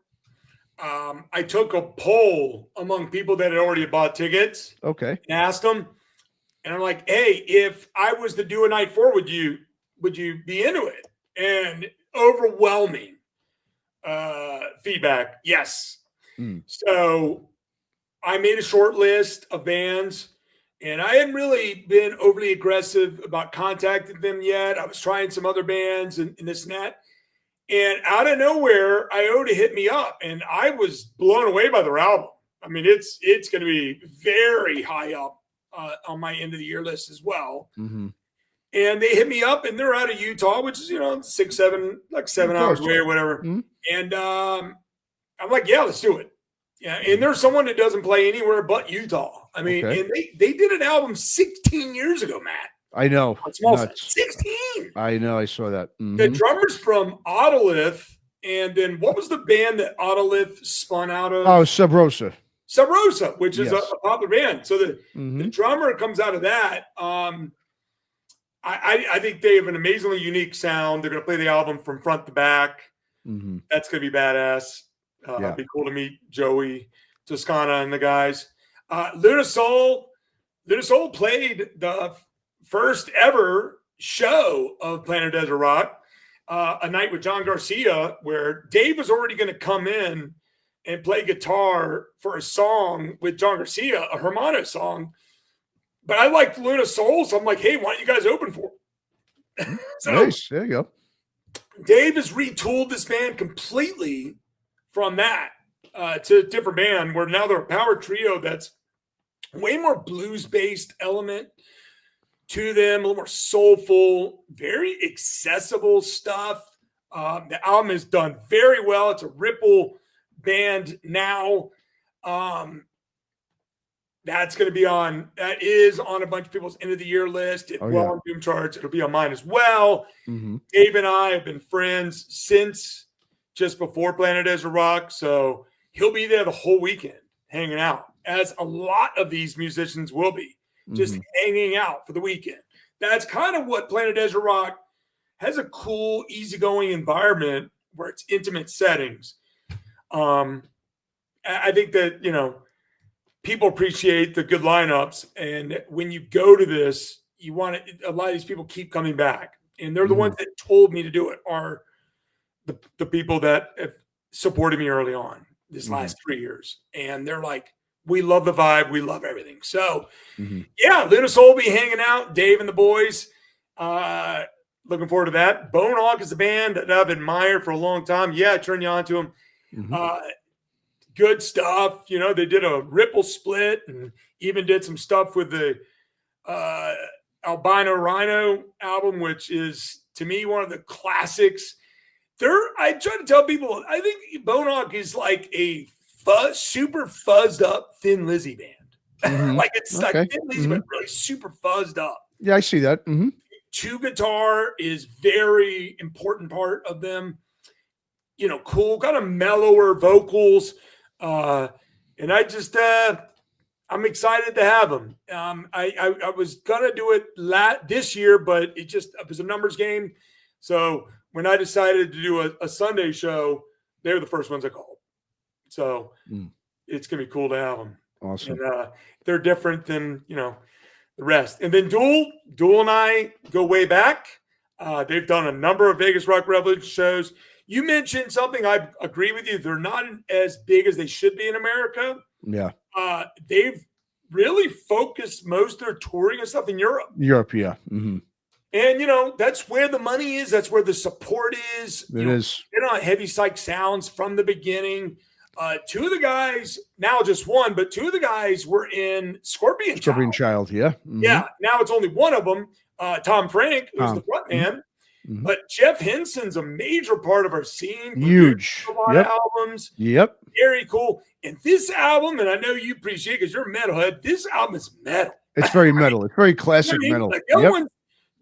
I took a poll among people that had already bought tickets. Okay. And asked them, and I'm like, hey, if I was to do a night 4, would you be into it? And overwhelming feedback, yes. So I made a short list of bands, and I hadn't really been overly aggressive about contacting them yet. I was trying some other bands and this and that. And out of nowhere, Iota hit me up, and I was blown away by their album. I mean, it's going to be very high up on my end of the year list as well. Mm-hmm. And they hit me up, and they're out of Utah, which is 7 hours away or whatever. Mm-hmm. And I'm like, yeah, let's do it. Yeah, and there's someone that doesn't play anywhere but Utah. I mean, Okay. and they did an album 16 years ago, Matt. I know. Small 16. I know. I saw that. Mm-hmm. The drummer's from Autolith, and then what was the band that Autolith spun out of? Oh, Sub Rosa. Sub Rosa, which is Yes. a popular band. So the drummer comes out of that. I think they have an amazingly unique sound. They're going to play the album from front to back. Mm-hmm. That's going to be badass. It'd be cool to meet Joey, Toscana, and the guys. Luna Soul played the first ever show of Planet Desert Rock, a night with John Garcia, where Dave was already going to come in and play guitar for a song with John Garcia, a Hermano song. But I liked Luna Soul, so I'm like, hey, why don't you guys open for it? So nice. There you go. Dave has retooled this band completely from that to a different band, where now they're a power trio that's way more blues-based element to them, a little more soulful, very accessible stuff. The album is done very well. It's a Ripple band now. That is on a bunch of people's end of the year list. It's on Doom charts. It'll be on mine as well. Mm-hmm. Dave and I have been friends since just before Planet Desert Rock. So he'll be there the whole weekend hanging out, as a lot of these musicians will be, just hanging out for the weekend. That's kind of what Planet Desert Rock has, a cool, easygoing environment where it's intimate settings. I think that, people appreciate the good lineups. And when you go to this, a lot of these people keep coming back. And they're the ones that told me to do it, are the people that have supported me early on this last 3 years. And they're like, we love the vibe. We love everything. So, yeah, Luna Soul will be hanging out. Dave and the boys. Looking forward to that. Bonehawk is a band that I've admired for a long time. Yeah, I turned you on to them. Good stuff. They did a Ripple split and even did some stuff with the Albino Rhino album, which is, to me, one of the classics. I try to tell people, I think Bonehawk is like a super fuzzed up Thin Lizzy band. Like it's like Thin Lizzy, but really super fuzzed up. Yeah, I see that. Two guitar is very important part of them. Cool, kind of mellower vocals. And I just, I'm excited to have them. I was gonna do it this year, but it was a numbers game. So when I decided to do a Sunday show, they were the first ones I called. So it's gonna be cool to have them. Awesome. And, they're different than the rest. And then Duel and I go way back. They've done a number of Vegas Rock Revolution shows. You mentioned something. I agree with you. They're not as big as they should be in America. Yeah. They've really focused most of their touring and stuff in Europe. Europe, yeah. Mm-hmm. And, you know, that's where the money is. That's where the support is. It is. They're not heavy psych sounds from the beginning. Two of the guys, now just one, but two of the guys were in Scorpion Child, yeah. Mm-hmm. Yeah, now it's only one of them, Tom Frank, who's the front man. Mm-hmm. But Jeff Henson's a major part of our scene. Huge. A lot of albums. Yep. Very cool. And this album, and I know you appreciate it because you're a metalhead, this album is metal. It's very metal. It's very classic metal. Like, the other one's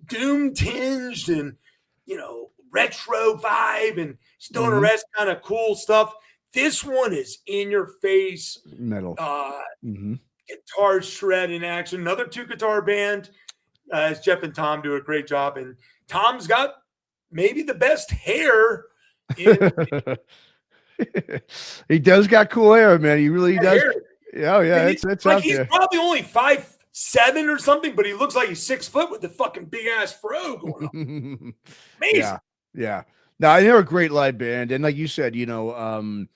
doom tinged and, you know, retro vibe and stoner-esque kind of cool stuff. This one is in your face metal. Guitar shred in action. Another 2-guitar band. As Jeff and Tom do a great job. And Tom's got maybe the best hair. He does got cool hair, man. He really does. Hair. Oh yeah, it's like out he's there. Probably only 5'7" or something, but he looks like he's 6 foot with the fucking big ass fro going on. Amazing. Yeah. No, they're a great live band, and like you said, you know,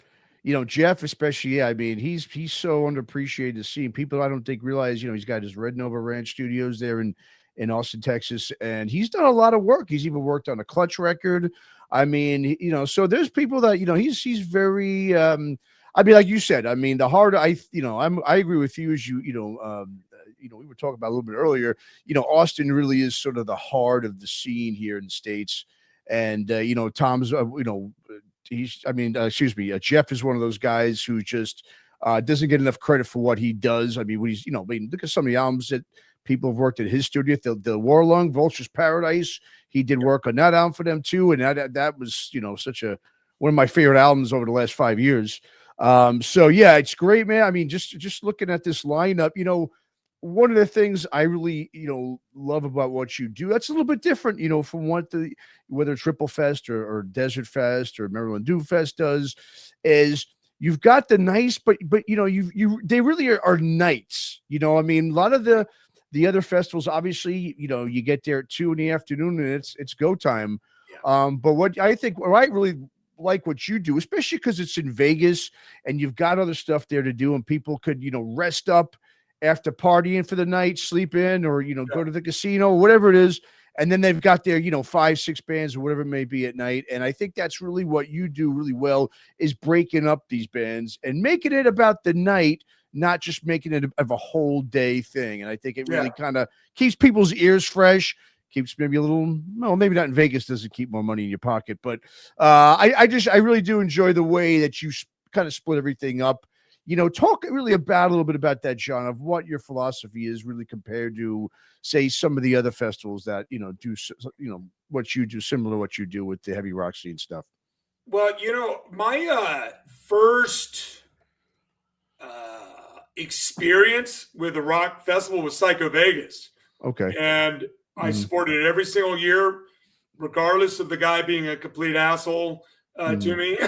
Jeff especially. Yeah, I mean, he's so underappreciated to see. People I don't think realize, you know, he's got his Red Nova Ranch studios there in Austin, Texas, and he's done a lot of work. He's even worked on a Clutch record. I mean, you know, so there's people that, you know, he's very. I mean, like you said, I mean, the harder I agree with you as you know, we were talking about a little bit earlier. You know, Austin really is sort of the heart of the scene here in the States, and you know, Tom's, you know. Jeff is one of those guys who just doesn't get enough credit for what he does. I mean, when he's, you know, look at some of the albums that people have worked at his studio. The Warlung, Vulture's Paradise, he did work on that album for them too, and that was, you know, such one of my favorite albums over the last 5 years. So yeah, it's great, man. I mean, just looking at this lineup, you know, one of the things I really, you know, love about what you do, that's a little bit different, you know, from whether Triple Fest or Desert Fest or Maryland Doom Fest does, is you've got the nice, but you know, they really are nights, you know. I mean, a lot of the other festivals, obviously, you know, you get there at 2 PM and it's go time. Yeah. But what I really like what you do, especially because it's in Vegas and you've got other stuff there to do, and people could, you know, rest up after partying for the night, sleep in, or, you know, go to the casino, whatever it is. And then they've got their, you know, 5-6 bands or whatever it may be at night. And I think that's really what you do really well, is breaking up these bands and making it about the night, not just making it of a whole day thing. And I think it really kind of keeps people's ears fresh, keeps maybe a little, well, maybe not in Vegas, doesn't keep more money in your pocket, but I really do enjoy the way that you kind of split everything up. You know, talk really about a little bit about that, John, of what your philosophy is really compared to, say, some of the other festivals that, you know, do, you know, what you do, similar to what you do with the heavy rock scene stuff. Well, you know, my first experience with a rock festival was Psycho Vegas. Okay. And I supported it every single year, regardless of the guy being a complete asshole to me.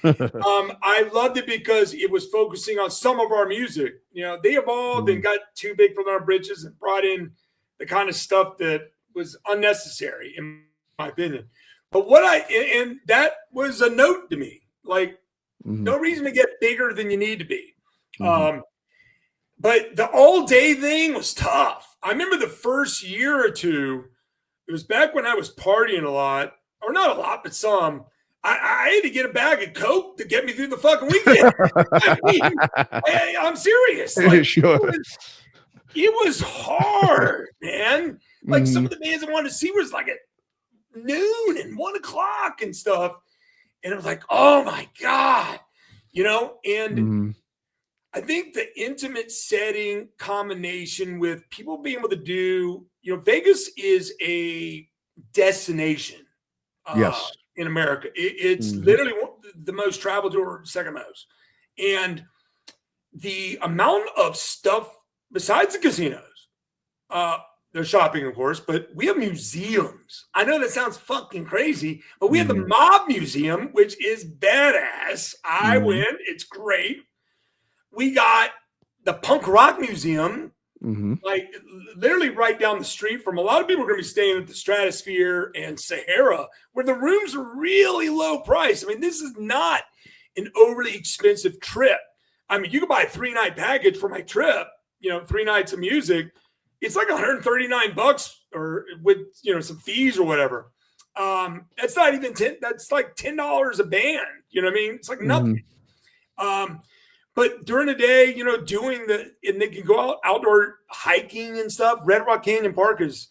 I loved it because it was focusing on some of our music. You know, they evolved and got too big for their britches and brought in the kind of stuff that was unnecessary, in my opinion. But and that was a note to me, like, no reason to get bigger than you need to be. But the all day thing was tough. I remember the first year or two, it was back when I was partying a lot, or not a lot, but some. I had to get a bag of Coke to get me through the fucking weekend. I'm serious. Like, sure. It was hard, man. Like some of the bands I wanted to see was like at noon and 1 o'clock and stuff. And it was like, oh my God, you know? And I think the intimate setting combination with people being able to do, you know, Vegas is a destination. Yes. In America. It's literally the most traveled or second most. And the amount of stuff besides the casinos, there's shopping, of course, but we have museums. I know that sounds fucking crazy, but we have the Mob Museum, which is badass. I went. It's great. We got the Punk Rock Museum. like literally right down the street from a lot of people are going to be staying at the Stratosphere and Sahara, where the rooms are really low price. I mean, this is not an overly expensive trip. I mean, you could buy a 3-night package for my trip, 3 nights of music. It's like $139 or with, some fees or whatever. That's not even that's like $10 a band. You know what I mean? It's like nothing. But during the day, and they can go outdoor hiking and stuff. Red Rock Canyon Park is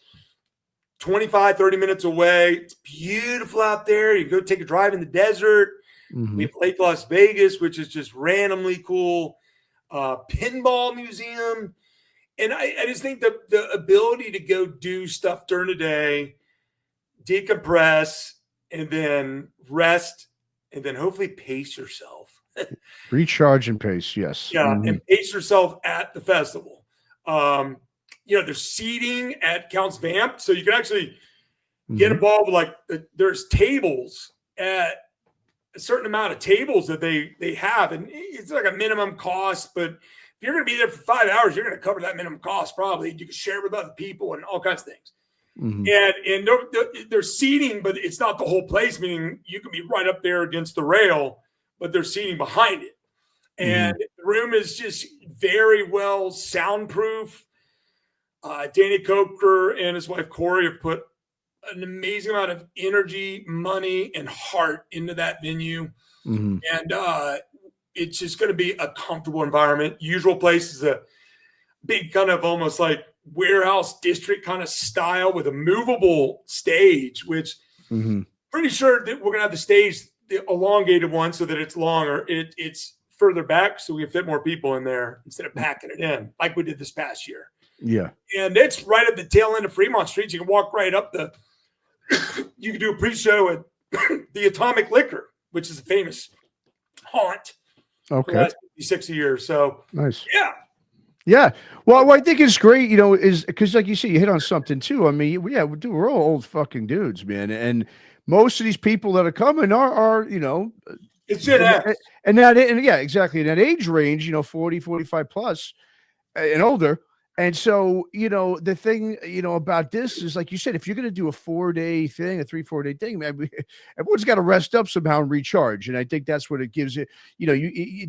25, 30 minutes away. It's beautiful out there. You go take a drive in the desert. We have Lake Las Vegas, which is just randomly cool. Pinball museum. And I just think the ability to go do stuff during the day, decompress, and then rest, and then hopefully pace yourself. Recharge and pace, yes. Yeah, and pace yourself at the festival. There's seating at Counts Vamp, so you can actually get involved with there's tables at a certain amount of tables that they have, and it's like a minimum cost, but if you're going to be there for 5 hours, you're going to cover that minimum cost probably. You can share with other people and all kinds of things. And there's seating, but it's not the whole place, meaning you can be right up there against the rail, but there's seating behind it. And the room is just very well soundproof. Danny Coker and his wife Corey have put an amazing amount of energy, money, and heart into that venue. And it's just going to be a comfortable environment. Usual Place is a big kind of almost like warehouse district kind of style with a movable stage, which pretty sure that we're going to have the stage, the elongated one, so that it's longer. It's further back so we can fit more people in there instead of packing it in like we did this past year. Yeah. And it's right at the tail end of Fremont Street. You can walk right up you can do a pre-show at the Atomic Liquor, which is a famous haunt for the last 56 years. So nice. Yeah. Yeah. Well, what I think is great, is because like you see, you hit on something too. I mean, we're all old fucking dudes, man. And most of these people that are coming are it's Gen X. And yeah, exactly. In that age range, 40, 45 plus and older. And so, the thing, about this is, like you said, if you're going to do a 4-day thing, a 3-4 day thing, man, everyone's got to rest up somehow and recharge. And I think that's what it gives it.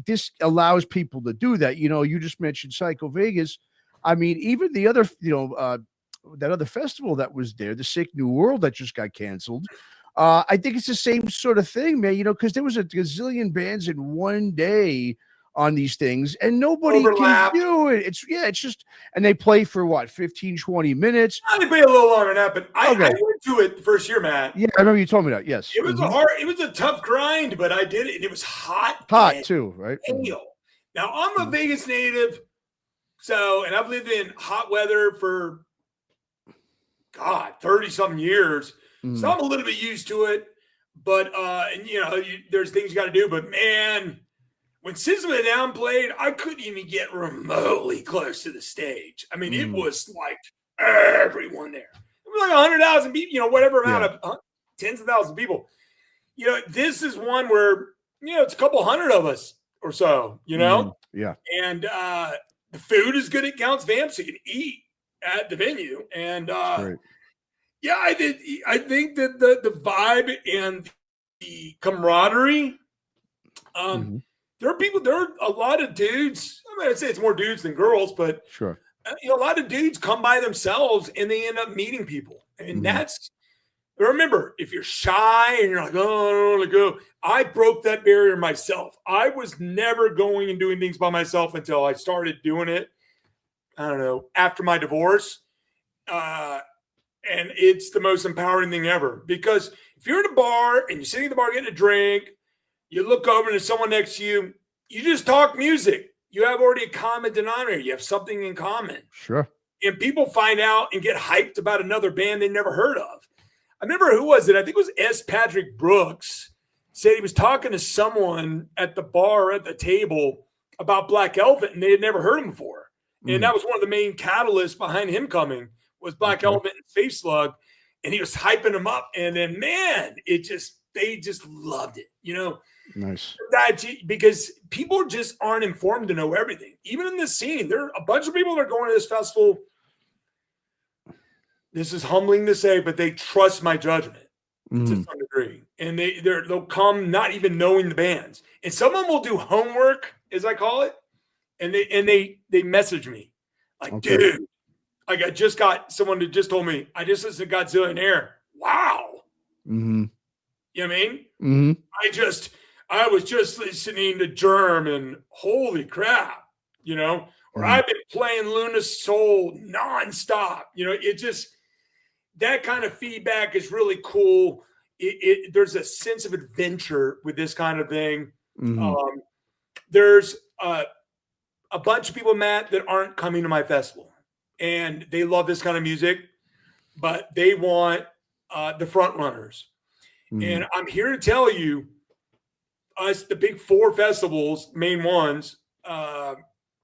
This allows people to do that. You just mentioned Psycho Vegas. I mean, even the other, that other festival that was there, the Sick New World that just got canceled. I think it's the same sort of thing, man, because there was a gazillion bands in one day on these things and nobody can do it. It's just, and they play for what, 15, 20 minutes. They play a little longer than that, but I went to it the first year, Matt. Yeah, I remember you told me that. Yes. It was it was a tough grind, but I did it. And it was hot too, right? Now I'm a Vegas native. And I've lived in hot weather for 30 something years. So I'm a little bit used to it, but there's things you got to do, but man, when System of a Down played, I couldn't even get remotely close to the stage. I mean, it was like everyone there. It was like 100,000 people, whatever amount of tens of thousands of people. This is one where, it's a couple hundred of us or so, Yeah. And the food is good at Counts Vamp, so you can eat at the venue. And yeah, I think that the vibe and the camaraderie, there are a lot of dudes. I'd say it's more dudes than girls, but sure. A lot of dudes come by themselves and they end up meeting people. And remember, if you're shy and you're like, oh, I don't want to go, I broke that barrier myself. I was never going and doing things by myself until I started doing it, I don't know, after my divorce. And it's the most empowering thing ever. Because if you're in a bar and you're sitting at the bar getting a drink, you look over and there's someone next to you, you just talk music. You have already a common denominator. You have something in common. Sure. And people find out and get hyped about another band they never heard of. I remember, who was it? I think it was S. Patrick Brooks, said he was talking to someone at the bar at the table about Black Elephant, and they had never heard him before. And that was one of the main catalysts behind him coming, was Black Elephant and Face Slug. And he was hyping them up. And then, man, they just loved it. Nice. That because people just aren't informed to know everything. Even in this scene, there are a bunch of people that are going to this festival. This is humbling to say, but they trust my judgment to some degree, and they'll come not even knowing the bands. And some of them will do homework, as I call it, and they message me like, dude, like I just got someone that just told me I just listened to Godzilla in Air. Wow. You know what I mean? I was just listening to Germ and holy crap, you know, or I've been playing Luna Soul nonstop. You know, it just, that kind of feedback is really cool. There's a sense of adventure with this kind of thing. There's a bunch of people, Matt, that aren't coming to my festival, and they love this kind of music, but they want the front runners. And I'm here to tell you, us, the big four festivals, main ones,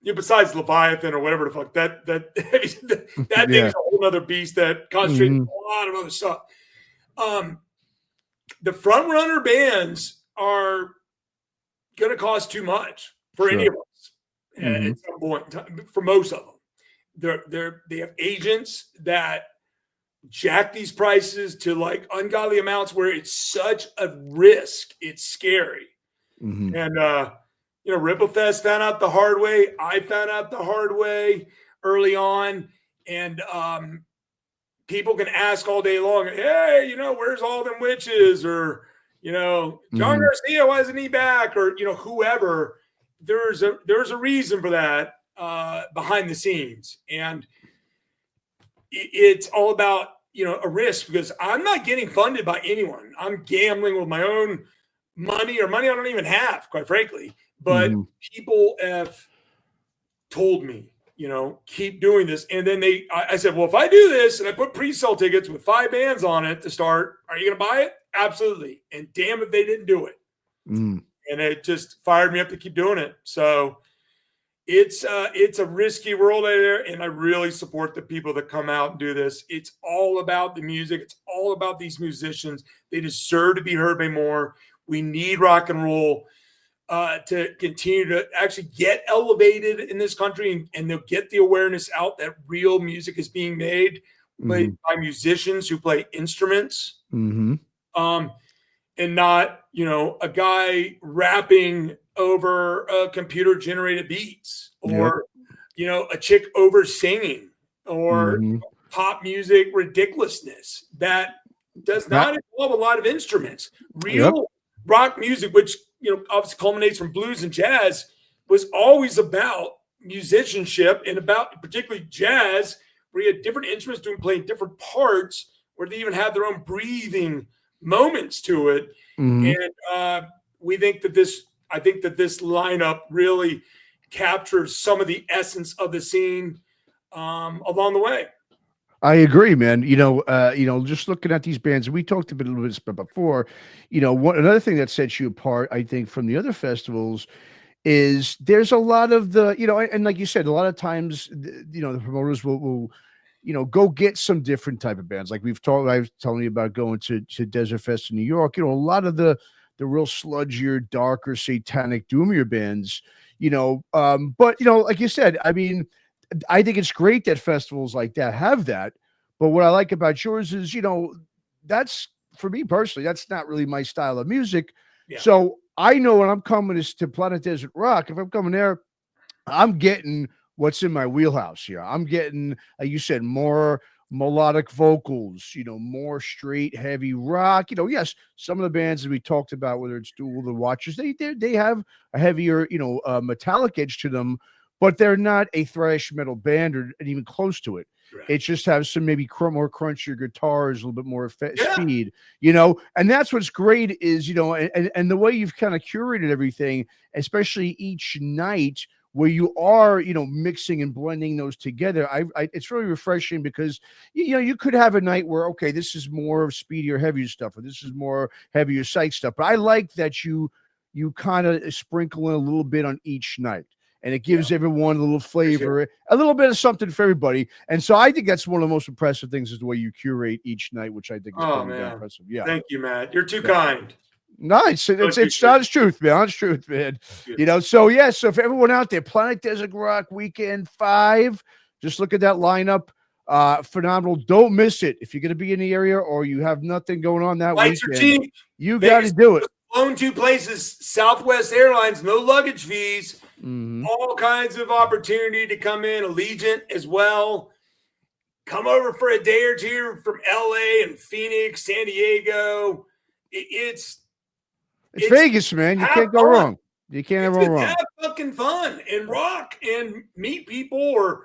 besides Leviathan or whatever the fuck, that thing is a whole other beast that concentrates on a lot of other stuff. The front runner bands are going to cost too much for any of us at some point in time, for most of them. They have agents that jack these prices to like ungodly amounts where it's such a risk. It's scary. And, Ripplefest found out the hard way. I found out the hard way early on. And people can ask all day long, hey, where's all them witches? Or, John Garcia, why isn't he back? Or, whoever. There's a reason for that behind the scenes. And it's all about, a risk, because I'm not getting funded by anyone. I'm gambling with my own money, or money I don't even have, quite frankly. But people have told me, keep doing this. And then I said, well, if I do this and I put pre-sale tickets with 5 bands on it to start, are you going to buy it? Absolutely. And damn if they didn't do it. And it just fired me up to keep doing it. So it's a risky world out there, and I really support the people that come out and do this. It's all about the music. It's all about these musicians. They deserve to be heard by more. We need rock and roll to continue to actually get elevated in this country, and they'll get the awareness out that real music is being made by musicians who play instruments, and not, a guy rapping over computer generated beats, or, a chick over singing, or pop music ridiculousness that does not involve a lot of instruments. Real rock music, which, obviously culminates from blues and jazz, was always about musicianship, and about particularly jazz, where you had different instruments playing different parts, where they even had their own breathing moments to it. And I think that this lineup really captures some of the essence of the scene along the way. I agree, man. Just looking at these bands, we talked a little bit before, another thing that sets you apart, I think, from the other festivals is there's a lot of the, and like you said, a lot of times, the promoters will go get some different type of bands. Like I was telling you about going to Desert Fest in New York, a lot of the real sludgier, darker, satanic, doomier bands, but like you said, I mean, I think it's great that festivals like that have that. But what I like about yours is, that's, for me personally, that's not really my style of music. Yeah. So I know when I'm coming to Planet Desert Rock, if I'm coming there, I'm getting what's in my wheelhouse here. I'm getting, like you said, more melodic vocals, more straight, heavy rock. Yes, some of the bands that we talked about, whether it's Duel the Watchers, they have a heavier, metallic edge to them, but they're not a thrash metal band or even close to it. Right. It just has some maybe more crunchier guitars, a little bit more speed, and that's what's great is, and the way you've kind of curated everything, especially each night where you are, mixing and blending those together. It's really refreshing because, you could have a night where, okay, this is more speedier, heavier stuff, or this is more heavier psych stuff. But I like that you kind of sprinkle in a little bit on each night. And it gives everyone a little flavor, a little bit of something for everybody. And so I think that's one of the most impressive things is the way you curate each night, which I think is pretty impressive. Yeah. Thank you, Matt. You're too kind. It's honest truth, man. Honest truth, man. You know, so yeah, so for everyone out there, Planet Desert Rock Weekend 5, just look at that lineup. Phenomenal. Don't miss it. If you're gonna be in the area or you have nothing going on that Flights weekend, are cheap. you got to do it. Flown 2 places, Southwest Airlines, no luggage fees, all kinds of opportunity to come in. Allegiant as well. Come over for a day or two from LA and Phoenix, San Diego. It's Vegas, man. You can't go wrong. You can't go wrong. Have fucking fun and rock and meet people or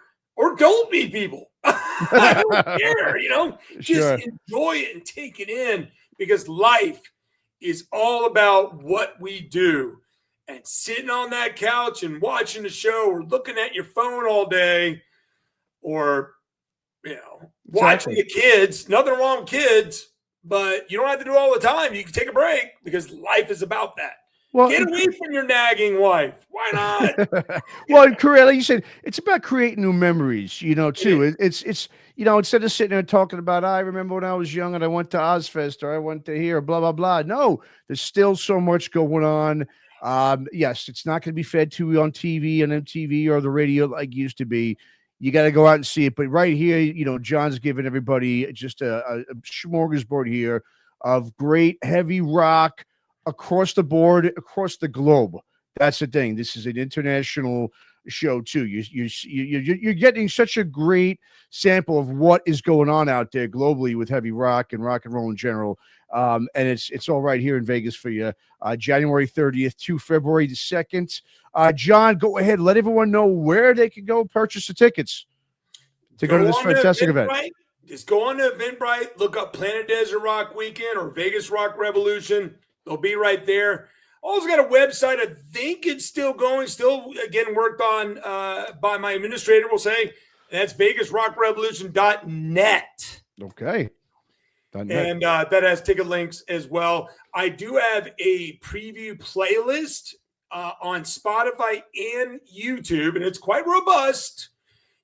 don't meet people. I don't care, you know. Just enjoy it and take it in, because life is all about what we do. And sitting on that couch and watching the show or looking at your phone all day, or watching the kids. Nothing wrong with kids, but you don't have to do it all the time. You can take a break, because life is about that. Well, get away from your nagging wife. Why not? Well, and like you said, it's about creating new memories, you know, too. It's instead of sitting there talking about, I remember when I was young and I went to Ozfest or I went to here, blah, blah, blah. No, there's still so much going on. Yes, it's not going to be fed to you on TV and MTV or the radio like it used to be. You got to go out and see it. But right here, you know, John's giving everybody just a smorgasbord here of great heavy rock across the board, across the globe. That's the thing. This is an international show too. You're getting such a great sample of what is going on out there globally with heavy rock and roll in general. And it's all right here in Vegas for you. January 30th to February 2nd. John, go ahead. Let everyone know where they can go purchase the tickets to go to this fantastic event. Just go on to Eventbrite, look up Planet Desert Rock Weekend or Vegas Rock Revolution. They'll be right there. Also got a website. I think it's still going, still again worked on by my administrator, will say. That's VegasRockRevolution.net. Okay. And that has ticket links as well. I do have a preview playlist on Spotify and YouTube, and it's quite robust.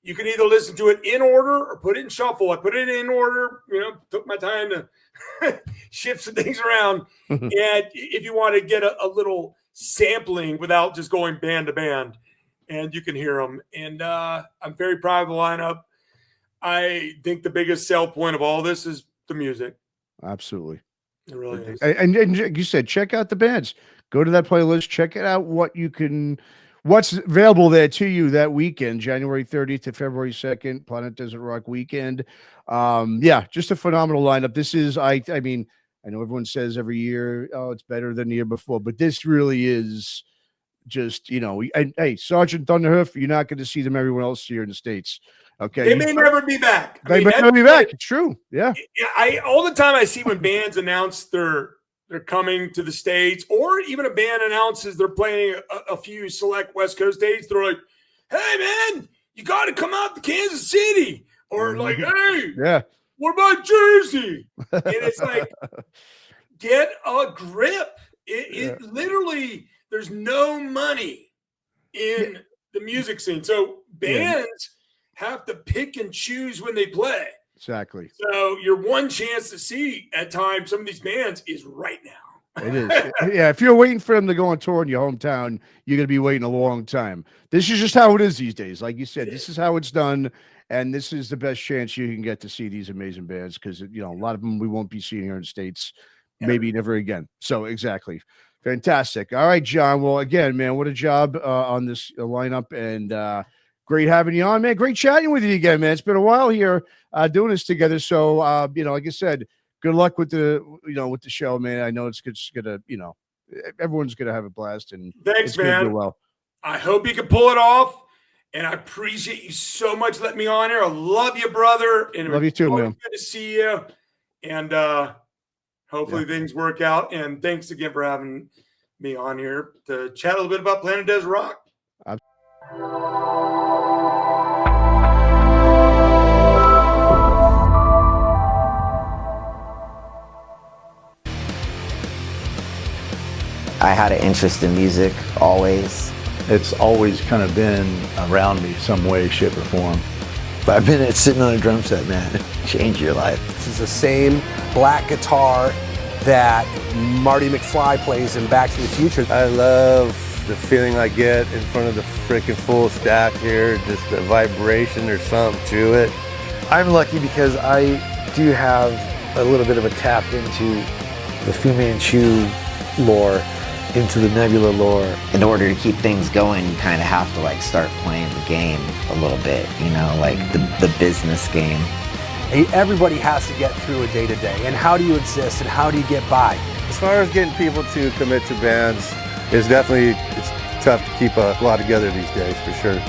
You can either listen to it in order or put it in shuffle. I put it in order, took my time to shift some things around. And if you want to get a little sampling without just going band to band, and you can hear them. And I'm very proud of the lineup. I think the biggest sell point of all this is the music. Absolutely. It really is. And you said, check out the bands. Go to that playlist. Check it out. What's available there to you that weekend, January 30th to February 2nd, Planet Desert Rock Weekend. Just a phenomenal lineup. This is, I mean, I know everyone says every year, oh, it's better than the year before, but this really is just, and hey, Sergeant Thunderhoof, you're not going to see them everywhere else here in the States. Okay. They may never be back. They may never be back. It's true. Yeah. All the time I see when bands announce they're coming to the States, or even a band announces they're playing a few select West Coast dates, they're like, hey, man, you got to come out to Kansas City. Or like, hey, what about Jersey? And it's like, get a grip. It literally, there's no money in the music scene. So bands have to pick and choose when they play. Exactly. So your one chance to see at times some of these bands is right now. It is. Yeah, if you're waiting for them to go on tour in your hometown, you're going to be waiting a long time. This is just how it is these days. Like you said, this is how it's done, and this is the best chance you can get to see these amazing bands, because, a lot of them we won't be seeing here in the States, maybe never again. So, exactly. Fantastic. All right, John. Well, again, man, what a job on this lineup, and great having you on, man. Great chatting with you again, man. It's been a while here doing this together. So, like I said, good luck with the show, man. I know it's gonna, everyone's gonna have a blast, and thanks, man. Do well. I hope you can pull it off, and I appreciate you so much letting me on here. I love you, brother, and love you too, man. Good to see you, and hopefully things work out. And thanks again for having me on here to chat a little bit about Planet Desert Rock. I had an interest in music always. It's always kind of been around me some way, shape, or form. 5 minutes sitting on a drum set, man, change your life. This is the same black guitar that Marty McFly plays in Back to the Future. I love the feeling I get in front of the freaking full stack here, just the vibration or something to it. I'm lucky because I do have a little bit of a tap into the Fu Manchu lore, into the Nebula lore. In order to keep things going, you kind of have to like start playing the game a little bit, you know, like the business game. Everybody has to get through a day-to-day, and how do you exist and how do you get by? As far as getting people to commit to bands, it's tough to keep a lot together these days, for sure.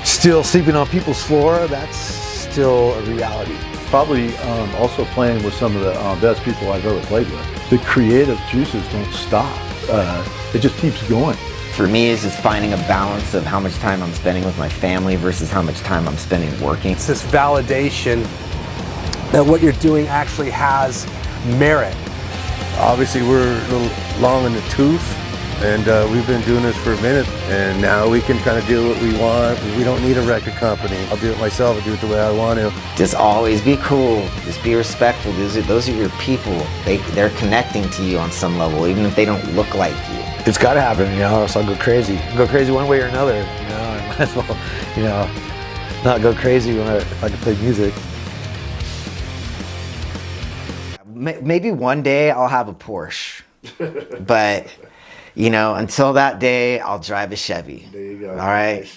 Still sleeping on people's floor, that's still a reality. Probably also playing with some of the best people I've ever played with. The creative juices don't stop. It just keeps going. For me, it's just finding a balance of how much time I'm spending with my family versus how much time I'm spending working. It's this validation that what you're doing actually has merit. Obviously, we're a little long in the tooth, and we've been doing this for a minute, and now we can kind of do what we want. We don't need a record company. I'll do it myself. I'll do it the way I want to. Just always be cool. Just be respectful. Those are your people. They're connecting to you on some level, even if they don't look like you. It's got to happen, you know, or else I'll go crazy. Go crazy one way or another, you know. I might as well, you know, not go crazy if I can play music. Maybe one day I'll have a Porsche, but you know, until that day, I'll drive a Chevy. There you go. All right.